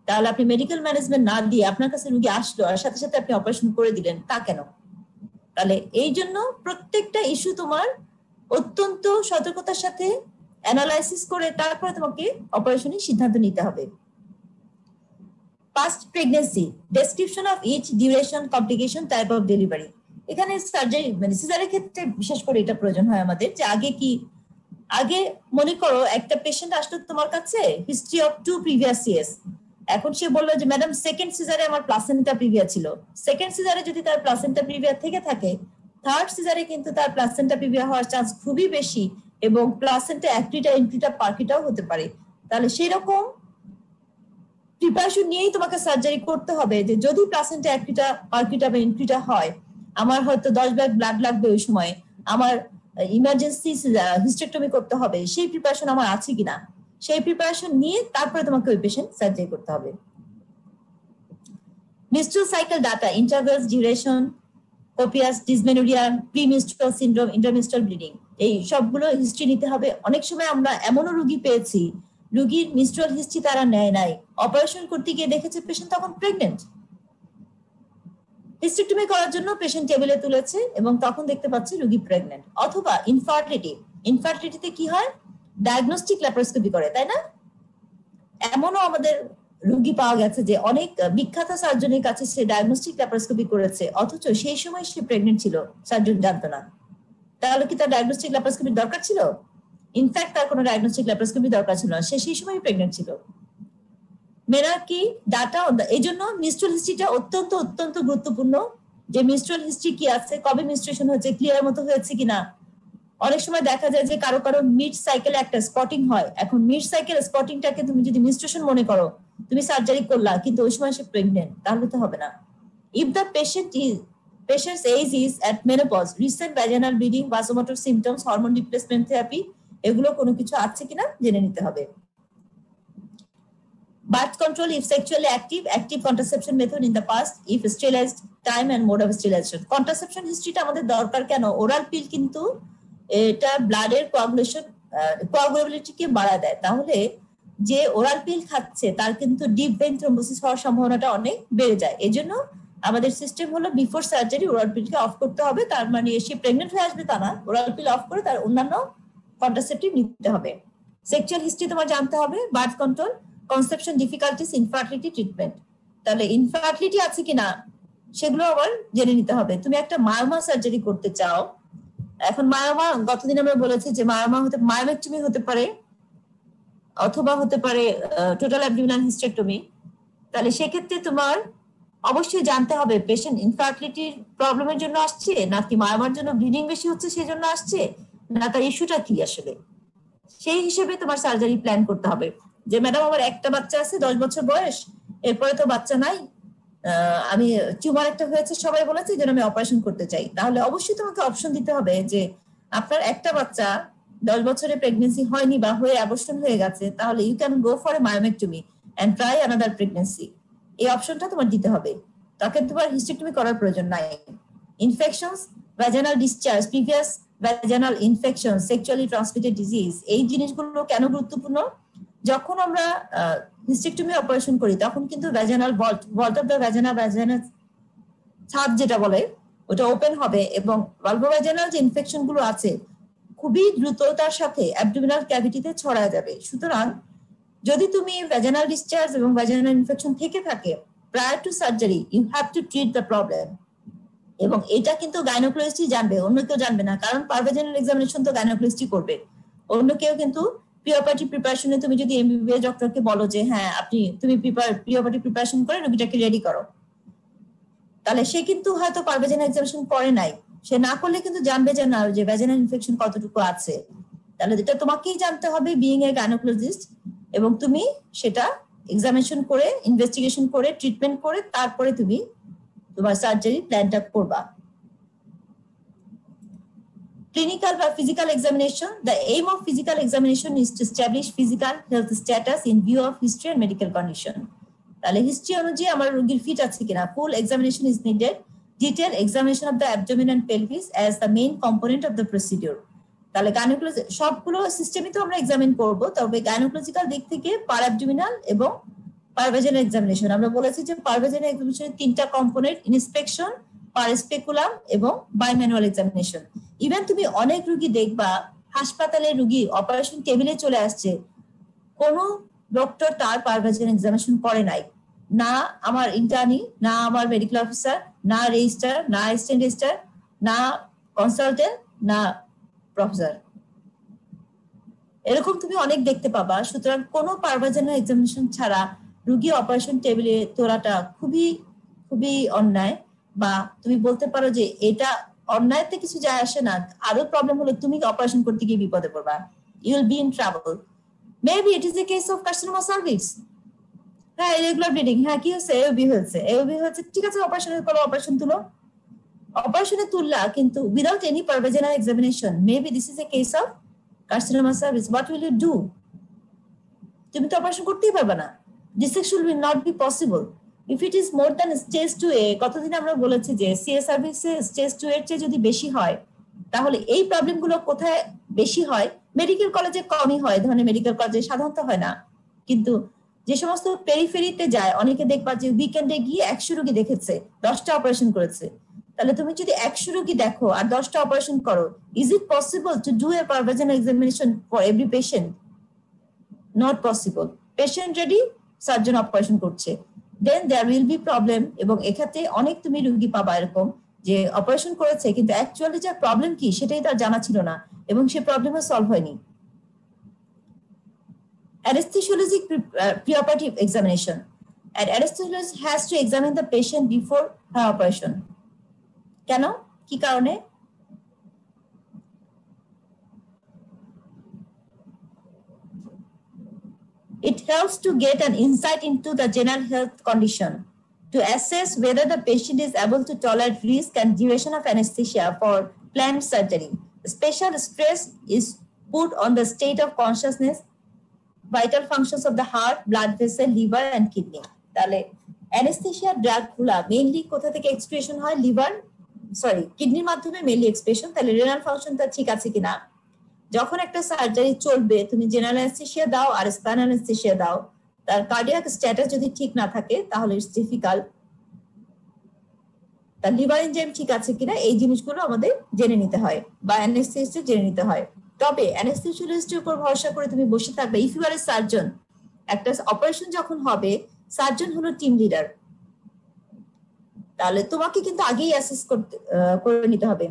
তাহলে আপনি মেডিকেল ম্যানেজমেন্ট না দিয়ে আপনার কাছে রুগী আসলো আর সাথে সাথে আপনি অপারেশন করে দিলেন, তা কেন? তাহলে এই জন্য প্রত্যেকটা ইস্যু তোমার অত্যন্ত সতর্কতার সাথে অ্যানালাইসিস করে তারপরে তোমাকে অপারেশনের সিদ্ধান্ত নিতে হবে। Past pregnancy, description of each duration, complication, type of delivery. এখানে সার্জারি মানে সিজারের ক্ষেত্রে বিশেষ করে এটা প্রয়োজন হয় আমাদের, যে আগে মনে করো একটা পেশেন্ট আসলো তোমার কাছে, হিস্ট্রি অফ 2 previous years, এখন সে বললো যে ম্যাডাম সেকেন্ড সিজারে আমার প্লাসেন্টা প্রিভিয়া ছিল। সেকেন্ড সিজারে যদি তার প্লাসেন্টা প্রিভিয়া থেকে থাকে, থার্ড সিজারে কিন্তু তার প্লাসেন্টা প্রিভিয়া হওয়ার চান্স খুবই বেশি, এবং প্লাসেন্টা অ্যাক্টিটা, ইনক্রিটা, পার্কিটাও হতে পারে। তাহলে সেই রকম প্রিপারেশন নিয়েই তোমাকে সার্জারি করতে হবে, যে যদি প্লাসেন্টা অ্যাক্টিটা, পার্কিটা বা ইনক্রিটা হয়, আমার হয়তো 10 ব্যাগ ব্লাড লাগবে ওই সময়, আমার ইমার্জেন্সি হিস্টেক্টমি করতে হবে, সেই প্রিপারেশন আমার আছে কিনা, সেই প্রিপারেশন নিয়ে তারপরে তোমাকে ওই পেশেন্ট সার্জারি করতে হবে। menstrual cycle data, intervals, duration, copious dysmenorrhea, premenstrual syndrome, intermenstrual bleeding, এই সবগুলো হিস্ট্রি নিতে হবে। অনেক সময় আমরা এমনও রোগী পেয়েছি, রোগীর menstrual হিস্ট্রি তারা নেয় নাই, অপারেশন করতে গিয়ে দেখেছে পেশেন্ট তখন প্রেগনেন্ট, হিস্টেক্টমি করার জন্য পেশেন্ট টেবিলে তুলেছে এবং তখন দেখতে পাচ্ছে রোগী প্রেগনেন্ট। অথবা ইনফার্টিলিটিতে কি হয়, ডায়াগনস্টিক ল্যাপারোস্কোপি করে, তাই না? এমনও আমাদের রোগী পাওয়া গেছে যে অনেক বিখ্যাত সার্জনের কাছে সে ডায়াগনস্টিক ল্যাপারোস্কোপি করেছে, অথচ সেই সময় সে প্রেগনেন্ট ছিল, সার্জন জানতো না। তাহলে কি তার ডায়াগনস্টিক ল্যাপারোস্কোপির দরকার ছিল? ইনফ্যাক্ট তার কোনো ডায়াগনস্টিক ল্যাপারোস্কোপি দরকার ছিল না, সে সেই সময় প্রেগনেন্ট ছিল। মেনার্কি ডাটা, এই জন্য মিনস্ট্রুয়াল হিস্ট্রিটা অত্যন্ত অত্যন্ত গুরুত্বপূর্ণ, যে মিনস্ট্রুয়াল হিস্ট্রি কি আছে, কবে মিনস্ট্রুয়েশন হয়েছে, ক্লিয়ার মতো হয়েছে কিনা, অনেক সময় দেখা যায় যে কারো কারো মিড সাইকেলে একটা স্পটিং হয়। এখন মিড সাইকেল স্পটিংটাকে তুমি যদি মেনস্ট্রুয়েশন মনে করো, তুমি সার্জারি করলা কিন্তু ওই সময় সে প্রেগনেন্ট, তাহলে তো হবে না। If the patient's age is at menopause, recent vaginal bleeding, vasomotor symptoms, hormone replacement therapy, এগুলো কোনো কিছু আছে কিনা জেনে নিতে হবে। Birth control if sexually active contraception method in the past, if sterilized, time and mode of sterilization. Contraception historyটা আমাদের দরকার কেন? ওরাল পিল কিন্তু এটা ব্লাডের কোয়াগুলেবিলিটিকে বাড়ায় দেয়। তাহলে যে ওরাল পিল খাচ্ছে তার কিন্তু ডিপ ভেইন থ্রম্বোসিস হওয়ার সম্ভাবনাটা অনেক বেড়ে যায়। এজন্য আমাদের সিস্টেম হলো বিফোর সার্জারি ওরাল পিলকে অফ করতে হবে। তার মানে সে প্রেগনেন্ট হয়ে আসবে তা না, ওরাল পিল অফ করে তার অন্যান্য কন্ট্রাসেপটিভ নিতে হবে। সেক্সুয়াল হিস্ট্রি তোমার জানতে হবে, birth control, conception difficulties, infertility treatment. তাহলে ইনফার্টিলিটি আছে কিনা সেগুলো আবার জেনে নিতে হবে। তুমি একটা মায়োমা সার্জারি করতে চাও, এখন মায়োমা গতদিন আমরা বলেছি যে মায়োমা হতে মায়োমেক্টমি হতে পারে অথবা হতে পারে টোটাল অ্যাবডোমিনাল হিস্টেক্টমি। তাহলে সেক্ষেত্রে তোমার অবশ্যই জানতে হবে পেশেন্ট ইনফার্টিলিটির প্রবলেমের জন্য আসছে নাকি মায়োমার জন্য ব্লিডিং বেশি হচ্ছে সেই জন্য আসছে, না তার ইস্যুটা কি আসলে। সেই হিসেবে তোমার সার্জারি প্ল্যান করতে হবে যে ম্যাডাম আমার একটা বাচ্চা আছে 10 বছর বয়স, এরপরে তো বাচ্চা নাই, আমি টিউমার একটা হয়েছে সবাই বলেছে যেন আমি অপারেশন করতে চাই। তাহলে অবশ্যই তোমাকে অপশন দিতে হবে যে আপনার একটা বাচ্চা 10 বছরে প্রেগনেন্সি হয়নি বা হয়ে অ্যাবর্শন হয়ে গেছে, তাহলে you can go for a myomectomy and try another pregnancy. এই অপশনটা তোমার দিতে হবে, তাকে তোমার হিস্টেক্টমি করার প্রয়োজন নাই। Infections, vaginal discharge, previous vaginal infection, sexually transmitted disease, এই জিনিসগুলো কেন গুরুত্বপূর্ণ? যখন আমরা হিস্টেক্টমি অপারেশন করি তখন কিন্তু vaginal vault of the vaginal ছাদ যেটা বলে ওটা ওপেন হবে এবং ভালভোভ্যাজানাল যে ইনফেকশন গুলো আছে খুবই দ্রুততার সাথে অ্যাবডোমিনাল ক্যাভিটিতে ছড়ায় যাবে। সুতরাং যদি তুমি ভ্যাজানাল ডিসচার্জ এবং ভ্যাজানাল ইনফেকশন থেকে থাকে prior to surgery, you have to treat the problem. এবং এটা কিন্তু গাইনোকোলজিস্টই জানবে, অন্য কেউ জানবে না, কারণ পারভেজানাল এক্সামিনেশন তো গাইনোকোলজিস্টই করবে। অন্য কেউ কিন্তু পিওপার্টি প্রিপারেশনে তুমি যদি এমবিবিএস ডক্টরকে বলো যে হ্যাঁ তুমি পিওপার্টি প্রিপারেশন করে রোগীটাকে রেডি করো, তাহলে সে কিন্তু হয়তো পারভেজানাল এক্সামিনেশন করে নাই, সে না করলে কিন্তু জানবে যে না যে ভ্যাজানাল ইনফেকশন কতটুকু আছে। তাহলে এটা তোমাকেই জানতে হবে বিইং এ গাইনোকোলজিস্ট, এবং তুমি সেটা এক্সামিনেশন করে ইনভেস্টিগেশন করে ট্রিটমেন্ট করে তারপরে তুমি তোমার সার্জারি প্ল্যানটা করবা। Clinical or physical examination. The aim of physical examination is to establish physical health status in view of history and medical condition. তাহলে হিস্ট্রি অনুযায়ী আমার রোগীর ফিট আছে কিনা। Full examination is needed, detail examination of the abdomen and pelvis as the main component of the procedure. তাহলে gynaecology সবগুলো সিস্টেমই তো আমরা এক্সামিন করব, তবে গাইনোকোলজিক্যাল দিক থেকে পার অ্যাবডোমিনাল এবং পারভেজানাল এক্সামিনেশন। আমরা বলেছি যে পারভেজানাল এক্সামিনেশনের 3টা কম্পোনেন্ট, ইন্সপেকশন, পার স্পেকুলাম এবং বাইম্যানুয়াল এক্সামিনেশন। ইভেন তুমি অনেক রোগী দেখবা হাসপাতালে রোগী অপারেশন টেবিলে চলে আসছে, কোন ডক্টর তার পারভেজানাল এক্সামিনেশন করে নাই, না আমার ইন্টার্নি, না আমার মেডিকেল অফিসার, না রেজিস্ট্রার, না অ্যাসিস্ট্যান্ট রেজিস্ট্রার, না কনসালটেন্ট, না প্রফেসর, এরকম তুমি অনেক দেখতে পাবা। সুতরাং কোনো পারভেজানাল এক্সামিনেশন ছাড়া রোগী অপারেশন টেবিলে তোলাটা খুবই খুবই অন্যায়, বা তুমি বলতে পারো যে এটা অন্যায়তে কিছু যায় আসে না, আরো প্রবলেম হলো তুমি অপারেশন করতে গিয়ে বিপদে পড়বা, you will be in trouble. Maybe it is a case of carcinoma cervix, হ্যাঁ ইরেগুলার ব্লিডিং, হ্যাঁ কি হচ্ছে, এওবি হচ্ছে, ঠিক আছে অপারেশনের করো, অপারেশন তুলো, অপারেশনে তুললা কিন্তু without any per vaginal examination, maybe this is a case of carcinoma cervix. What will you do? তুমি তো অপারেশন করতেই পারবে না, dissection will not be possible. If it is more than stage 2A, কতদিন আমরা বলেছি যে সিএ সার্ভিসে স্টেজ 2 এর চেয়ে যদি বেশি হয় তাহলে এই প্রবলেমগুলো কোথায় বেশি হয়? মেডিকেল কলেজে কমই হয়, ধরনের মেডিকেল কলেজে সাধারণত হয় না, কিন্তু যে সমস্ত পেরিফেরিতে যায় অনেকে দেখবা যে উইকেন্ডে গিয়ে 100 রোগী দেখেছে, 10টা অপারেশন করেছে। তাহলে তুমি যদি 100 রোগী দেখো আর 10টা অপারেশন করো, is it possible to do a per vaginal examination for every patient? Not possible. Patient ready, surgeon operation করছে, then there will be problem. এবং এক্ষেত্রে অনেক তুমি রোগী পাবা এরকম যে অপারেশন করেছে কিন্তু অ্যাকচুয়ালি যে প্রবলেম কি সেটাই তার জানা ছিল না এবং সে প্রবলেমও সলভ হয়নি। Anesthesiologic preoperative examination. An anesthesiologist has to examine the patient before her operation. কেন? কি কারণে? helps to get an insight into the general health condition, to assess whether the patient is able to tolerate risk and duration of anesthesia for planned surgery. Special stress is put on the state of consciousness, vital functions of the heart, blood vessel, liver and kidney. তাহলে anaesthesia ড্রাগগুলা mainly কোথা থেকে expression হয়? Liver, কিডনির মাধ্যমে mainly expression. তাহলে renal ফাংশনটা ঠিক আছে কিনা? যখন একটা সার্জারি চলবে, তুমি জেনারেল অ্যানেস্থেশিয়া দাও আর স্পাইনাল অ্যানেস্থেশিয়া দাও, তার কার্ডিয়াক স্ট্যাটাস যদি ঠিক না থাকে তাহলে ইটস ডিফিকাল্ট। তার লিভার এনজাইম ঠিক আছে কিনা এই জিনিসগুলো আমাদের জেনে নিতে হয়, বা অ্যানেস্থেসিস্ট জেনে নিতে হয়। তবে অ্যানেস্থেসিস্টের উপর ভরসা করে তুমি বসে থাকবে। If you are a surgeon, একটা অপারেশন যখন হবে, সার্জন হলো টিম লিডার, তাহলে তোমাকে কিন্তু আগেই অ্যাসেস করে নিতে হবে।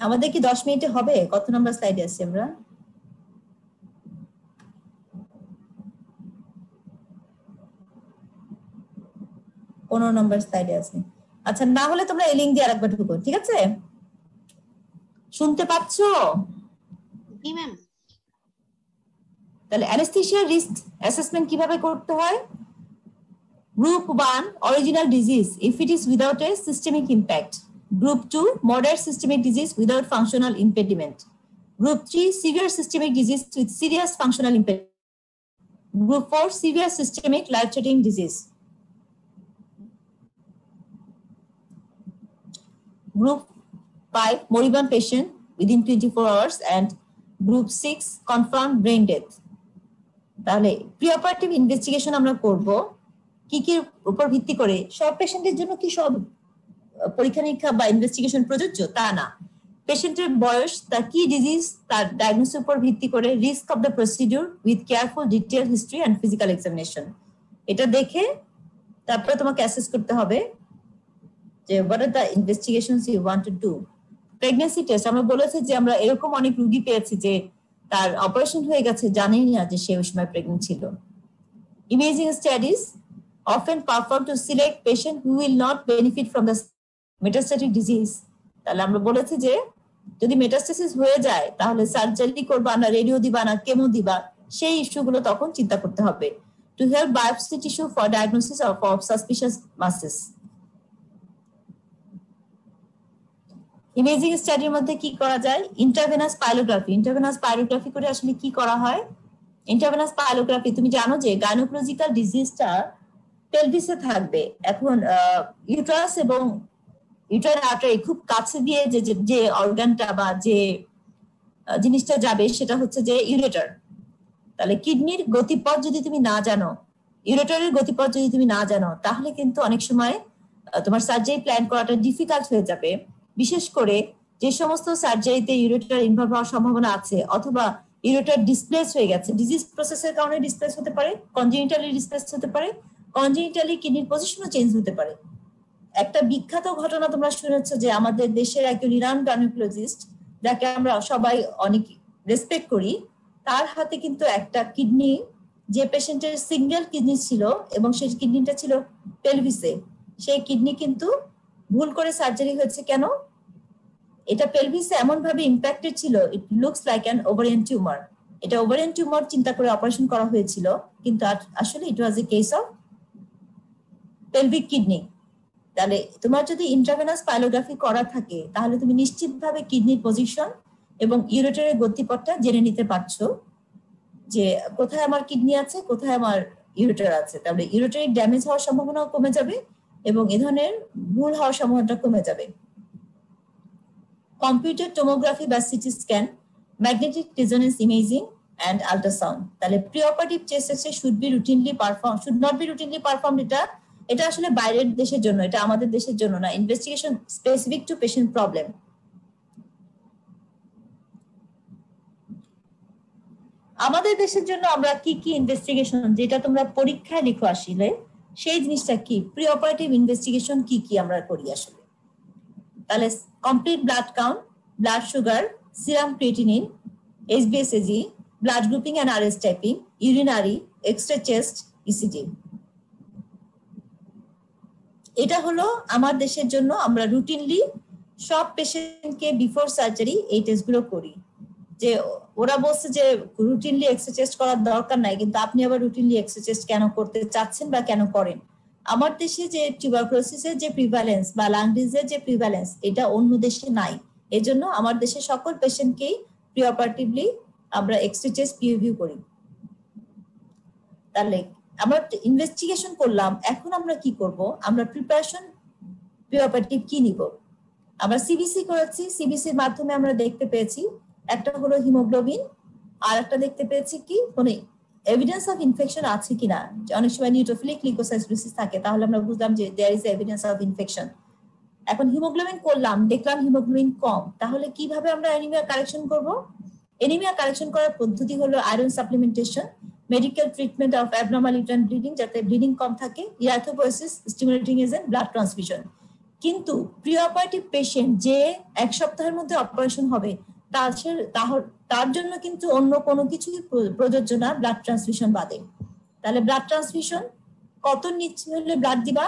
আমাদের কি 10 মিনিটে হবে? কত নাম্বার স্লাইডে আছি আমরা? কোন নাম্বার স্লাইডে আছে? আচ্ছা, না হলে তোমরা এই লিংক দিয়ে আরেকবার ঢুকো, ঠিক আছে? শুনতে পাচ্ছো? জি ম্যাম। তাহলে অ্যানেস্থেসিয়া রিস্ক অ্যাসেসমেন্ট কিভাবে করতে হয়? Group 1 original disease if it is without a systemic impact. Group 2 moderate systemic disease without functional impediment. Group 3 severe systemic disease with serious functional impediment. Group 4 severe systemic life-threatening disease. Group 5 moribund patient within 24 hours and Group 6 confirmed brain death. তাহলে preoperative investigation আমরা করব কি কি উপর ভিত্তি করে? সব পেশেন্টের জন্য কি সব পরীক্ষা নিরীক্ষা বা ইনভেস্টিগেশন প্রযোজ্য? তা না। পেশেন্টের বয়স, তার কি ডিজিজ, তার ডায়াগনোসিস উপর ভিত্তি করে risk of the procedure with careful detail history and physical examination, এটা দেখে তারপরে তোমাকে অ্যাসেস করতে হবে যে what are the investigations you want to do. Pregnancy test আমরা বলেছি যে আমরা এরকম অনেক রোগী পেয়েছি যে তার অপারেশন হয়ে গেছে, জানেই না যে সে ওই সময় প্রেগন্যান্ট ছিল। Imaging studies often performed to select patient who will not benefit from the metastatic disease. তাহলে আমরা বলেছি যে যদি মেটাস্টাসিস হয়ে যায় তাহলে সার্জারি করবা না, রেডিও দিবা না, কেমো দিবা, সেই ইস্যুগুলো তখন চিন্তা করতে হবে। To help biopsy tissue for diagnosis of suspicious masses. Imaging স্টাডির মধ্যে কি করা যায়? ইন্টারভেনাস পাইলোগ্রাফি। ইন্টারভেনাস পাইলোগ্রাফি করে আসলে কি করা হয়? ইন্টারভেনাস পাইলোগ্রাফি, তুমি জানো যে গাইনোকোলজিক্যাল ডিজিজটা পেলভিসে থাকবে। এখন ইউটারাস এবং ইউটারাইন আর্টারি খুব কাছে দিয়ে যে অর্গানটা বা যে জিনিসটা যাবে সেটা হচ্ছে যে ইউরেটার। তাহলে কিডনির গতিপথ যদি তুমি না জানো, ইউরেটারের গতিপথ যদি তুমি না জানো, তাহলে কিন্তু অনেক সময় তোমার সার্জারি প্ল্যান করাটা ডিফিকাল্ট হয়ে যাবে। বিশেষ করে যে সমস্ত সার্জারিতে ইউরেটার ইনভলভ হওয়ার সম্ভাবনা আছে, অথবা ইউরেটার ডিসপ্লেস হয়ে গেছে, ডিজিজ প্রসেসের কারণে ডিসপ্লেস হতে পারে, কনজেনিটালি ডিসপ্লেস হতে পারে, কনজেনিটালি কিডনির পজিশনও চেঞ্জ হতে পারে। একটা বিখ্যাত ঘটনা তোমরা শুনেছ যে আমাদের দেশের একজন ইরান গাইনোকোলজিস্ট, যাকে আমরা সবাই অনেক রেসপেক্ট করি, তার হাতে কিন্তু একটা কিডনি, যে পেশেন্টের সিঙ্গেল কিডনি ছিল এবং সেই কিডনিটা ছিল পেলভিসে, সেই কিডনি কিন্তু ভুল করে সার্জারি হয়েছে। কেন? এটা পেলভিসে এমন ভাবে ইম্প্যাক্টেড ছিল, it looks like an ovarian tumour. এটা ওভারিয়ান টিউমার চিন্তা করে অপারেশন করা হয়েছিল, কিন্তু আসলে ইট ওয়াজ এ কেস অফ পেলভিক কিডনি। তাহলে তোমার যদি ইন্ট্রাভেনাস পাইলোগ্রাফি করা থাকে তাহলে তুমি নিশ্চিতভাবে কিডনির পজিশন এবং ইউরেটারের গতিপথটা জেনে নিতে পারছো যে কোথায় আমার কিডনি আছে, কোথায় আমার ইউরেটার আছে। তাহলে ইউরেটারিক ড্যামেজ হওয়ার সম্ভাবনাও কমে যাবে এবং এ ধরনের ভুল হওয়ার সম্ভাবনাটা কমে যাবে। কম্পিউটার টোমোগ্রাফি বা CT scan, magnetic resonance imaging and ultrasound. তাহলে preoperative test should not be routinely perform. এটা আসলে বাইরের দেশের জন্য, এটা আমাদের দেশের জন্য না। Investigation specific to patient problem. আমাদের দেশের জন্য আমরা কি কি ইনভেস্টিগেশন, যেটা তোমরা পরীক্ষায় লিখো আসলে, সেই জিনিসটা কি, প্রি অপারেটিভ ইনভেস্টিগেশন কি কি আমরা করি আসলে। তাহলে complete blood count, blood sugar, serum creatinine, HbSAg, blood grouping and RS typing, urinary, X ray chest, ECG। এটা হলো আমার দেশের জন্য আমরা রুটিনলি সব পেশেন্টকে বিফোর সার্জারি এই টেস্টগুলো করি। যে ওরা বলছে যে রুটিনলি এক্সরে টেস্ট করার দরকার নাই, কিন্তু আপনি আবার রুটিনলি এক্সরে টেস্ট কেন করতে চাচ্ছেন বা কেন করেন? আমার দেশে যে টিউবারকুলোসিসের যে প্রিভ্যালেন্স বা লাং ডিজিজের যে প্রিভ্যালেন্স এটা অন্য দেশে নাই। এজন্য আমার দেশে সকল পেশেন্টকেই প্রিঅপারেটিভলি আমরা এক্সরে টেস্ট পিইভিউ করি। তাহলে আমরা ইনভেস্টিগেশন করলাম, এখন আমরা কি করব? আমরা প্রিপারেশন প্রিঅপারেটিভ কি নিব? আমরা সিবিসি করেছি, সিবিসির মাধ্যমে আমরা দেখতে পেয়েছি একটা হলো হিমোগ্লোবিন, আর একটা দেখতে পেয়েছি কি মানে এভিডেন্স অফ ইনফেকশন আছে কিনা। অনেক সময় নিউট্রোফিলিক লিউকোসাইটোসিস থাকে, তাহলে আমরা বুঝলাম যে there is evidence of infection. এখন হিমোগ্লোবিন করলাম, দেখলাম হিমোগ্লোবিন কম, তাহলে কিভাবে আমরা অ্যানিমিয়া কারেকশন করব? অ্যানিমিয়া কারেকশন করার পদ্ধতি হলো iron supplementation, medical treatment of abnormal uterine bleeding, যাতে ব্লিডিং কম থাকে, erythropoiesis, stimulating agent, blood transfusion. কিন্তু প্রিঅপারেটিভ পেশেন্ট যে এক সপ্তাহের মধ্যে অপারেশন হবে তার জন্য কিন্তু অন্য কোনো কিছুই প্রযোজ্য না ব্লাড ট্রান্সফিউশন বাদে। তাহলে ব্লাড ট্রান্সফিউশন কত নিচ্ছে হলে ব্লাড দিবা?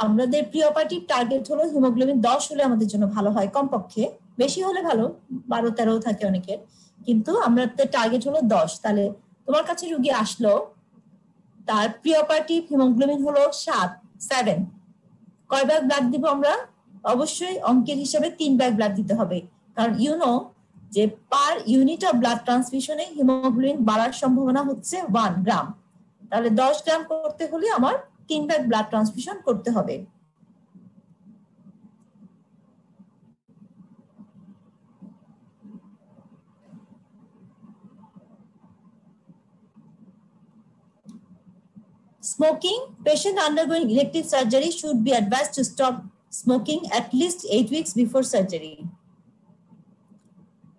আমাদের প্রিঅপারেটিভ টার্গেট হলো হিমোগ্লোবিন 10 হলে আমাদের জন্য ভালো হয়, কমপক্ষে। বেশি হলে ভালো, 12-13 থাকে অনেকের, কিন্তু আমাদের টার্গেট হলো 10। তাহলে তোমার কাছে রোগী আসলো, তার প্রিঅপারেটিভ হিমোগ্লোবিন হলো 7, কয় ব্যাগ ব্লাড দিব আমরা? অবশ্যই অঙ্কের হিসাবে 3 ব্যাগ ব্লাড দিতে হবে, কারণ যে পার ইউনিট অফ ব্লাড ট্রান্সফিউশনে হিমোগ্লোবিন বাড়ার সম্ভাবনা হচ্ছে 1 গ্রাম। তাহলে 10 গ্রাম করতে হলে আমার 3 ব্যাগ ব্লাড ট্রান্সফিউশন করতে হবে। Smoking. Patient undergoing elective surgery should be advised to stop smoking at least 8 weeks before surgery.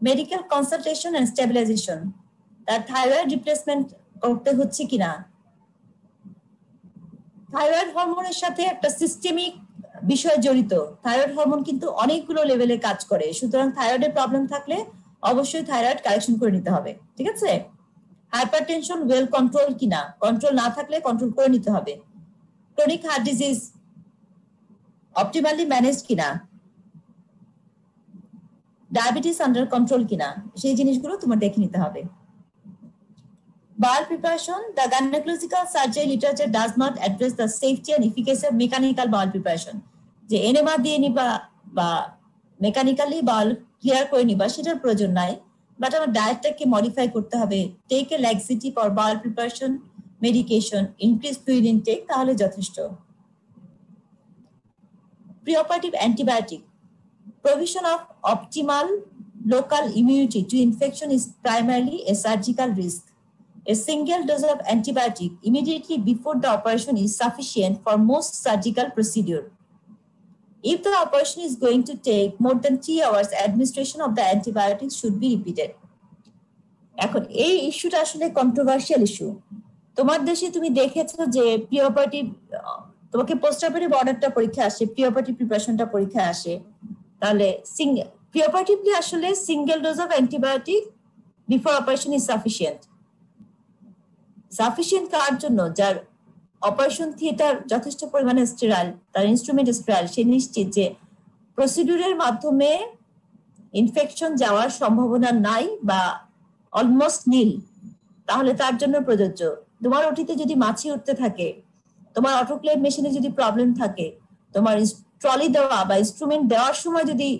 Medical consultation and stabilization. তার থাইরয়েড রিপ্লেসমেন্ট করতে হচ্ছে কিনা? থাইরয়েড হরমোনের সাথে একটা সিস্টেমিক বিষয় জড়িত। থাইরয়েড হরমোন কিন্তু অনেকগুলো লেভেলে কাজ করে, সুতরাং থাইরয়েডের প্রবলেম থাকলে অবশ্যই থাইরয়েড কারেকশন করে নিতে হবে, ঠিক আছে? হাইপারটেনশন ওয়েল কন্ট্রোল কিনা, কন্ট্রোল না থাকলে কন্ট্রোল করে নিতে হবে। Chronic heart disease optimally managed কিনা, ডায়াবেটিস আন্ডার কন্ট্রোল কিনা, সেই জিনিসগুলো তোমার দেখে নিতে হবে। Bowel preparation. The gynecological surgery literature does not address the safety and efficacy of mechanical bowel preparation. যে এনেমা দিয়ে নিবা বা মেকানিক্যালি বাউল ক্লিয়ার করে নিবা সেটার প্রয়োজন নাই, বাট আমার ডায়েটটাকে মডিফাই করতে হবে। Take a laxative or bowel preparation medication, increase fluid intake, তাহলে যথেষ্ট। Preoperative antibiotic. Provision of optimal local immunity to infection is primarily a surgical risk. A single dose of antibiotic immediately before the operation is sufficient for most surgical procedure. If the operation is going to take more than 3 hours, administration of the antibiotics should be repeated. এখন এই ইস্যুটা আসলে controversial issue. তোমার দেশে তুমি দেখেছো যে preoperative, তোমাকে পোস্ট অপারেটিভ অর্ডারটা পরীক্ষা আসে, প্রিঅপারেটিভ প্রিপারেশনটা পরীক্ষা আসে, তাহলে প্রিঅপারেটিভলি আসলে single dose of antibiotic before operation is sufficient. Sufficient কার জন্য? যার অপারেশন থিয়েটার যথেষ্ট পরিমাণে স্টেরাইল, তার ইনস্ট্রুমেন্ট স্টেরাইল, সে নিশ্চিত যে প্রসিডিউরের মাধ্যমে ইনফেকশন যাওয়ার সম্ভাবনা নাই বা অলমোস্ট নীল, তাহলে তার জন্য প্রযোজ্য। তোমার ওটিতে যদি মাছি উঠতে থাকে, তোমার অটোক্লেভ মেশিনে যদি প্রবলেম থাকে, তোমার ট্রলি দেওয়া বা ইনস্ট্রুমেন্ট দেওয়ার সময় যদি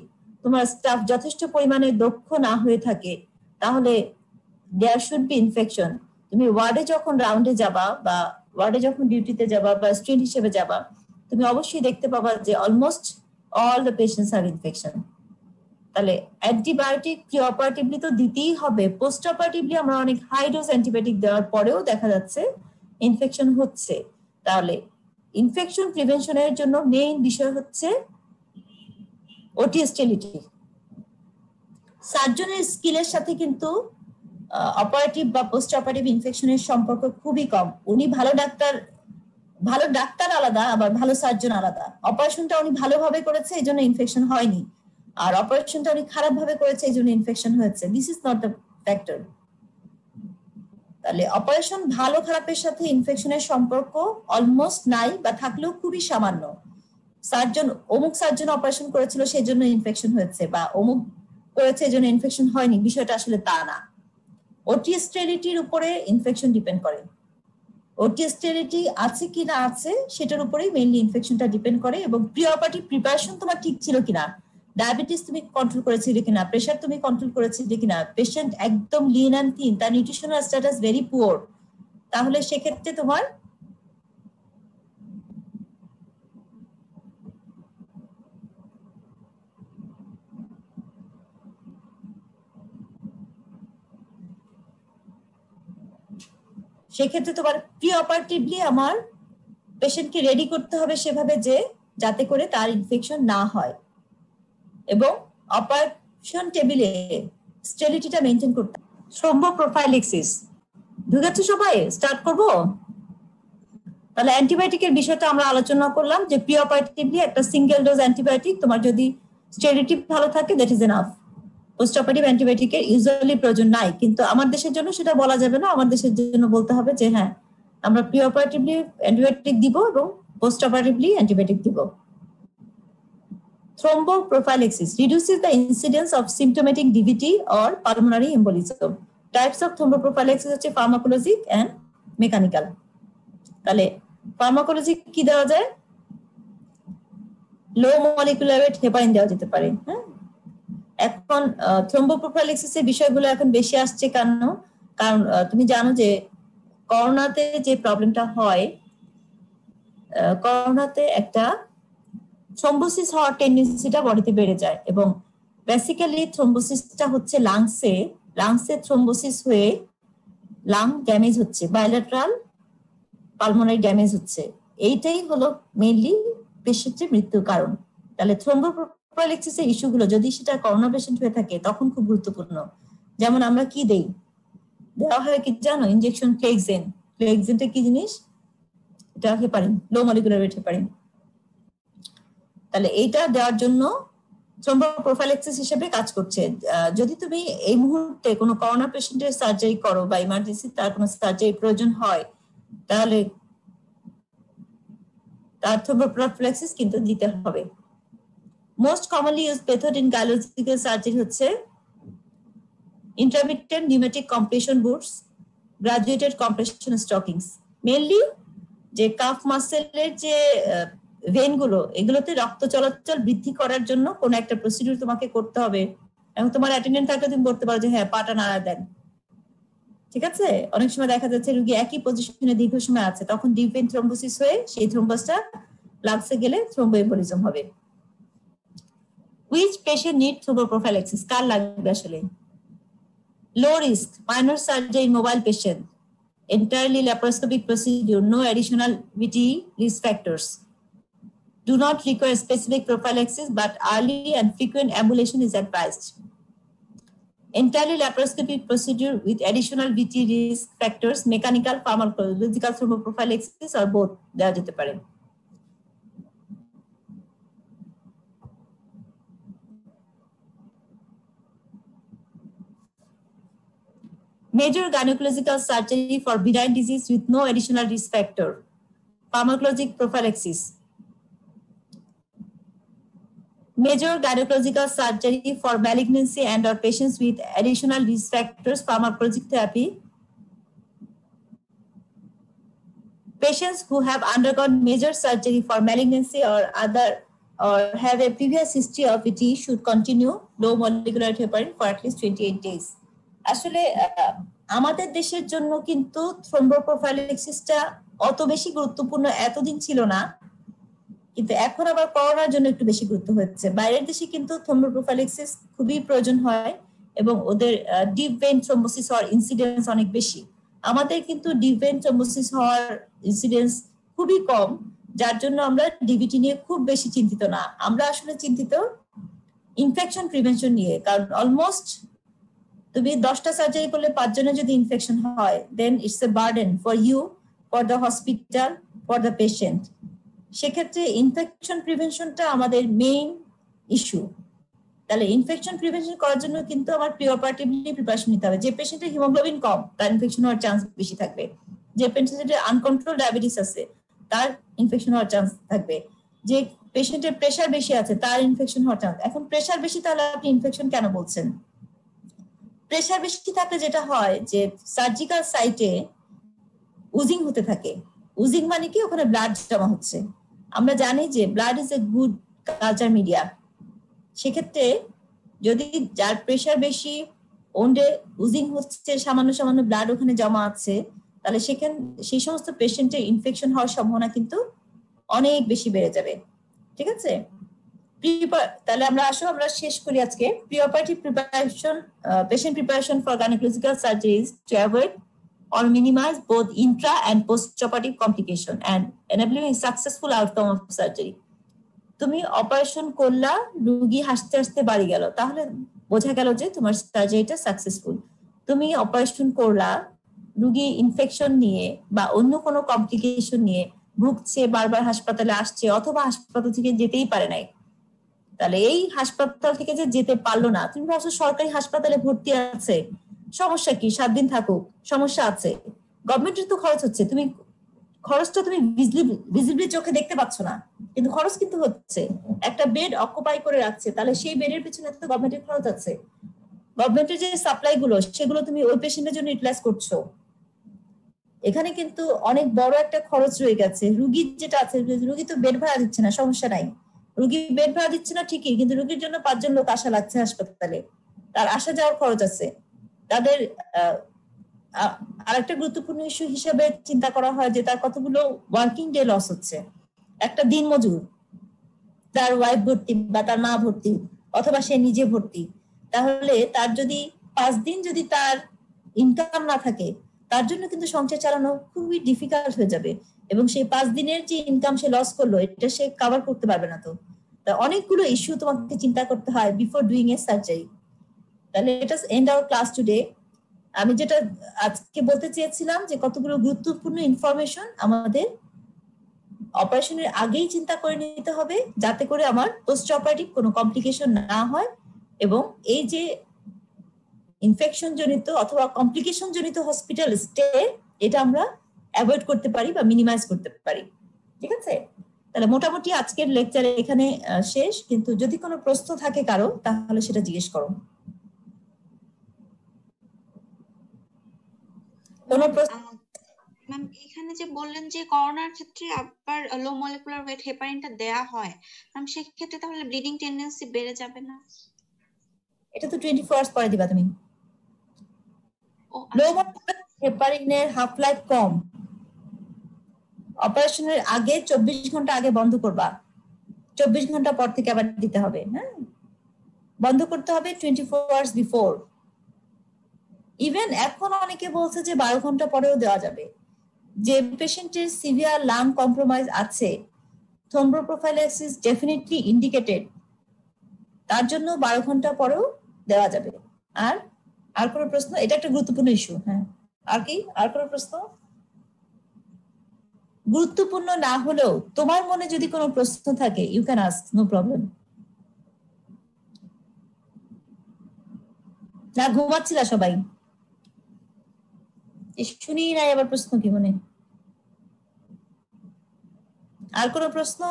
তোমার স্টাফ যথেষ্ট পরিমাণে দক্ষ না হয়ে থাকে, তাহলে দেয়ার শুড বি ইনফেকশন। তুমি ওয়ার্ডে যখন রাউন্ডে যাবা বা ওয়ার্ডে যখন ডিউটিতে যাবা বা স্টুডেন্ট হিসেবে যাবা, তুমি অবশ্যই দেখতে পাবা যে almost all the patients have infection. তাহলে অ্যান্টিবায়োটিক প্রিঅপারেটিভলি তো দিতেই হবে। পোস্ট অপারেটিভলি আমরা অনেক হাই ডোজ অ্যান্টিবায়োটিক দেওয়ার পরেও দেখা যাচ্ছে ইনফেকশন হচ্ছে। তাহলে ইনফেকশন প্রিভেনশনের জন্য মেইন বিষয় হচ্ছে ওটি স্টেরিলিটি। সার্জনের স্কিলের সাথে কিন্তু অপারেটিভ বা পোস্ট অপারেটিভ ইনফেকশনের সম্পর্ক খুবই কম। উনি ভালো ডাক্তার আলাদা, আবার ভালো সার্জন আলাদা। অপারেশনটা উনি ভালোভাবে করেছে, এই জন্য ইনফেকশন হয়নি, আর অপারেশনটা উনি খারাপ ভাবে করেছে, এই জন্য ইনফেকশন হয়েছে। This is not the factor. তাহলে অপারেশন ভালো খারাপের সাথে ইনফেকশনের সম্পর্ক অলমোস্ট নাই বা থাকলেও খুবই সামান্য। সার্জন অমুক সার্জন অপারেশন করেছিল সেই জন্য ইনফেকশন হয়েছে বা অমুক করেছে এই জন্য ইনফেকশন হয়নি, বিষয়টা আসলে তা না। ওটি স্টেরিলিটির উপরে ইনফেকশন ডিপেন্ড করে। ওটি স্টেরিলিটি আছে কি না আছে সেটার উপরেই মেইনলি ইনফেকশনটা ডিপেন্ড করে, এবং প্রি অপারেটিভ প্রিপারেশন তোমার ঠিক ছিল কিনা, ডায়াবেটিস তুমি কন্ট্রোল করেছিলে কিনা, প্রেশার তুমি কন্ট্রোল করেছিলে কিনা, পেশেন্ট একদম লিন অ্যান্ড থিন, তার নিউট্রিশনাল স্ট্যাটাস ভেরি পুয়ার, তাহলে সেক্ষেত্রে তোমার প্রি অপারেটিভলি আমার পেশেন্টকে রেডি করতে হবে সেভাবে যে যাতে করে তার ইনফেকশন না হয়, এবং অপারেশন টেবিলে স্টেরিলিটিটা মেনটেন করতে। থ্রম্বো প্রোফাইলেক্সিস বুঝাচ্ছ সবাই? স্টার্ট করব। তাহলে অ্যান্টিবায়োটিকের বিষয়টা আমরা আলোচনা করলাম যে প্রি অপারেটিভলি একটা সিঙ্গেল ডোজ অ্যান্টিবায়োটিক, তোমার যদি স্টেরিলিটি ভালো থাকে that is enough. Post operative অ্যান্টিবায়োটিকের ইউজুয়ালি প্রয়োজন নাই, কিন্তু আমার দেশের জন্য সেটা বলা যাবে না। আমার দেশের জন্য বলতে হবে যে হ্যাঁ আমরা প্রি অপারেটিভলি অ্যান্টিবায়োটিক দিব এবং পোস্ট অপারেটিভলি অ্যান্টিবায়োটিক দিব। Thromboprophylaxis reduces the incidence of symptomatic DVT or pulmonary embolism. Types of thromboprophylaxis হচ্ছে pharmacologic and mechanical. তাহলে pharmacologic কি দেওয়া যায়? লো মলিকুলার ওয়েট হেপারিন দেওয়া যেতে পারে। হ্যাঁ, এখন থ্রম্বোপ্রোফাইলেক্সিস এর বিষয়গুলো এখন বেশি আসছে কেন? কারণ তুমি জানো যে করোনাতে যে প্রবলেমটা হয়, করোনাতে একটা থ্রম্বোসিস হওয়ার টেন্ডেন্সিটা বডিতে বেড়ে যায়, এবং বেসিক্যালি থ্রম্বোসিসটা হচ্ছে লাংসে থ্রম্বোসিস হয়ে লাং ড্যামেজ হচ্ছে, বায়োলেটারাল পালমোনারি ড্যামেজ হচ্ছে। এইটাই হলো মেইনলি পেশেন্টের মৃত্যুর কারণ। তাহলে থ্রম্বোপ্রোফাইলেক্সিসের ইস্যুগুলো যদি সেটা করোনা পেশেন্ট হয়ে থাকে তখন খুব গুরুত্বপূর্ণ। যেমন আমরা কি দেই, দেওয়া হয় কি জানো? ইনজেকশন ক্লেক্সেন। ক্লেক্সেনটা কি জিনিস? এটা হেপারিন, লো মলিকুলার ওয়েট হেপারিন। তাহলে এইটা দেওয়ার জন্য থ্রম্বোপ্রোফাইলেক্সিস হিসেবে কাজ করছে। যদি তুমি এই মুহূর্তে কোনো করোনা পেশেন্টের সার্জারি করো বা ইমার্জেন্সি তার কোনো সার্জারি প্রয়োজন হয়, তাহলে তার থ্রম্বোপ্রোফাইলেক্সিস কিন্তু দিতে হবে। Most commonly use method in gynaecological surgery হচ্ছে intermittent pneumatic compression boots, graduated compression stockings. Mainly যে কাফ মাসেলের যে ভেনগুলো, এগুলোতে রক্ত চলাচল বৃদ্ধি করার জন্য কোন একটা প্রসিডিউর তোমাকে করতে হবে, এবং তোমার অ্যাটেন্ডেন্ট থাকলে তুমি বলতে পারো যে হ্যাঁ পাটা নাড়া দেন। ঠিক আছে? অনেক সময় দেখা যাচ্ছে রোগী একই পজিশনে দীর্ঘ সময় আছে, তখন ডিপ ভেন থ্রম্বোসিস হয়ে সেই থ্রম্বোসটা লাংসে গেলে থ্রম্বোএম্বোলিজম হবে। Which patient need thromboprophylaxis? কার লাগবে আসলে? Low risk, minor surgery in mobile patient, entirely laparoscopic procedure, no additional VTE risk factors. Do not require specific prophylaxis, but early and frequent ambulation is advised. Entirely laparoscopic procedure with additional VTE risk factors, mechanical, pharmacological thromboprophylaxis or both দেওয়া যেতে পারে। Major gynecological surgery for benign disease with no additional risk factor, pharmacologic prophylaxis. Major gynecological surgery for malignancy and or patients with additional risk factors, pharmacologic therapy. Patients who have undergone major surgery for malignancy or other or have a previous history of ET should continue low molecular heparin for at least 28 days. আসলে আমাদের দেশের জন্য কিন্তু থ্রম্বোপ্রোফাইলেক্সিসটা অত বেশি গুরুত্বপূর্ণ এতদিন ছিল না, কিন্তু এখন আবার করোনার জন্য একটু বেশি গুরুত্ব হচ্ছে। বাইরের দেশে কিন্তু থ্রম্বোপ্রোফাইলেক্সিস খুবই প্রয়োজন হয় এবং ওদের ডিপ ভেন থ্রম্বোসিস হওয়ার ইনসিডেন্স অনেক বেশি। আমাদের কিন্তু ডিপ ভেন থ্রম্বোসিস হওয়ার ইনসিডেন্স খুবই কম, যার জন্য আমরা ডিভিটি নিয়ে খুব বেশি চিন্তিত না। আমরা আসলে চিন্তিত ইনফেকশন প্রিভেনশন নিয়ে, কারণ অলমোস্ট তুমি 10টা সার্জারি করলে 5 জনের যদি ইনফেকশন হয়, then it's a burden for you, for the hospital, for the patient. সেক্ষেত্রে ইনফেকশন প্রিভেনশনটা আমাদের মেইন ইস্যু। তাহলে ইনফেকশন প্রিভেনশন করার জন্য কিন্তু আমার প্রি অপারেটিভলি প্রিপারেশন নিতে হবে। যে পেশেন্টের হিমোগ্লোবিন কম তার ইনফেকশন হওয়ার চান্স বেশি থাকবে, যে পেশেন্টের আনকন্ট্রোল ডায়াবেটিস আছে তার ইনফেকশন হওয়ার চান্স থাকবে, যে পেশেন্টের প্রেশার বেশি আছে, তার ইনফেকশন হওয়ার চান্স। এখন প্রেশার বেশি, তাহলে আপনি ইনফেকশন কেন বলছেন? প্রেশার বেশি থাকলে যেটা হয় যে সার্জিক্যাল সাইটে উজিং হতে থাকে। উজিং মানে কি? ওখানে ব্লাড জমা হচ্ছে। আমরা জানি যে blood is a good culture media. সেক্ষেত্রে যদি যার প্রেশার বেশি, ওন্ডে উজিং হচ্ছে, সামান্য সামান্য ব্লাড ওখানে জমা আছে, তাহলে সেই সমস্ত পেশেন্টের ইনফেকশন হওয়ার সম্ভাবনা কিন্তু অনেক বেশি বেড়ে যাবে। ঠিক আছে? তাহলে আমরা শেষ করি আজকে। Pre-operative preparation, patient preparation for gynaecological surgeries to avoid or minimize both intra and post-operative complication and enabling a successful outcome of surgery. তুমি অপারেশন করলা, রোগী হাসতে হাসতে বাড়ি গেল, তাহলে বোঝা গেল যে তোমার সার্জারিটা সাকসেসফুল। তুমি অপারেশন করলা, রোগী ইনফেকশন নিয়ে বা অন্য কোনো কমপ্লিকেশন নিয়ে ভুগছে, বারবার হাসপাতালে আসছে, অথবা হাসপাতাল থেকে যেতেই পারে নাই, তাহলে এই হাসপাতাল থেকে যে যেতে পারলো না, তুমি ভাবছো সরকারি হাসপাতালে ভর্তি আছে, সমস্যা কি, 7 দিন থাকুক, সমস্যা আছে, গভর্নমেন্টের তো খরচ হচ্ছে, তুমি খরচটা তুমি ভিজিবলি চোখে দেখতে পাচ্ছ না, কিন্তু খরচ কিন্তু হচ্ছে। একটা বেড অকুপাই করে রাখছে, তাহলে সেই বেডের পিছনে তো গভর্নমেন্টের খরচ আছে। গভর্নমেন্টের যে সাপ্লাই গুলো, সেগুলো তুমি ওই পেশেন্টের জন্য ইউটিলাইজ করছো। এখানে কিন্তু অনেক বড় একটা খরচ রয়ে গেছে। রুগী যেটা আছে, রুগী তো বেড ভাড়া দিচ্ছে না, সমস্যা নাই, রুগী বেড ভাড়া দিচ্ছে না ঠিকই, কিন্তু রুগীর জন্য 5 জন লোক আসা লাগছে হাসপাতালে, তার আসা যাওয়ার খরচ আছে। তাদের আরেকটা গুরুত্বপূর্ণ ইস্যু হিসেবে চিন্তা করা হয় যে তার কতগুলো ওয়ার্কিং ডে লস হচ্ছে। একটা দিন মজুর, তার ওয়াইফ ভর্তি বা তার মা ভর্তি, অথবা সে নিজে ভর্তি, তাহলে তার যদি 5 দিন যদি তার ইনকাম না থাকে, তার জন্য কিন্তু সংসার চালানো খুবই ডিফিকাল্ট হয়ে যাবে, এবং সেই 5 দিনের যে ইনকাম সে লস করলো, এটা সে কভার করতে পারবে না। তো অনেকগুলো ইস্যু তোমাকে চিন্তা করতে হয় বিফোর ডুইং এ সার্জারি। তাহলে এটা এন্ড আওয়ার ক্লাস টুডে। আমি যেটা আজকে বলতে চেয়েছিলাম যে কতগুলো গুরুত্বপূর্ণ ইনফরমেশন আমাদের অপারেশনের আগেই চিন্তা করে নিতে হবে, যাতে করে আমার পোস্ট অপারেটিভ কোনো কমপ্লিকেশন না হয়, এবং এই যে ইনফেকশন জনিত অথবা কমপ্লিকেশন জনিত হসপিটাল স্টে, এটা আমরা অ্যাভয়েড করতে পারি বা মিনিমাইজ করতে পারি। ঠিক আছে? তাহলে মোটামুটি আজকের লেকচার এখানে শেষ, কিন্তু যদি কোনো প্রশ্ন থাকে কারো, তাহলে সেটা জিজ্ঞেস করো। কোনো প্রশ্ন? ম্যাম, এখানে যে বললেন যে করোনার ক্ষেত্রে আবার লো মলিকুলার ওয়েট হেপারিনটা দেয়া হয়, ম্যাম সেক্ষেত্রে তাহলে ব্লিডিং টেন্ডেন্সি বেড়ে যাবে না? এটা তো 24 আওয়ার্স পরে দিবা তুমি। লো মলিকুলার হেপারিনের হাফ লাইফ কম। অপারেশনের আগে 24 ঘন্টা আগে বন্ধ করবা, 24 ঘন্টা পর থেকে আবার দিতে হবে। হ্যাঁ, বন্ধ করতে হবে 24 আওয়ার্স বিফোর। ইভেন এখন অনেকে বলছে যে 12 ঘন্টা পরেও দেওয়া যাবে। যে পেশেন্টের সিভিয়ার লাং কম্প্রোমাইজ আছে, থ্রোম্বোপ্রোফাইলাইসিস ডেফিনেটলি ইন্ডিকেটেড, তার জন্য 12 ঘন্টা পরেও দেওয়া যাবে। আর কোনো প্রশ্ন? এটা একটা গুরুত্বপূর্ণ ইস্যু। হ্যাঁ, আর কি? আর কোনো প্রশ্ন? গুরুত্বপূর্ণ না হলেও তোমার মনে যদি কোনো প্রশ্ন থাকে, you can ask, no problem. না ঘুমাচ্ছিলা সবাই? শুনি নাই আবার প্রশ্ন কি মনে? আর কোনো প্রশ্ন?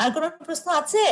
আর কোনো প্রশ্ন আছে?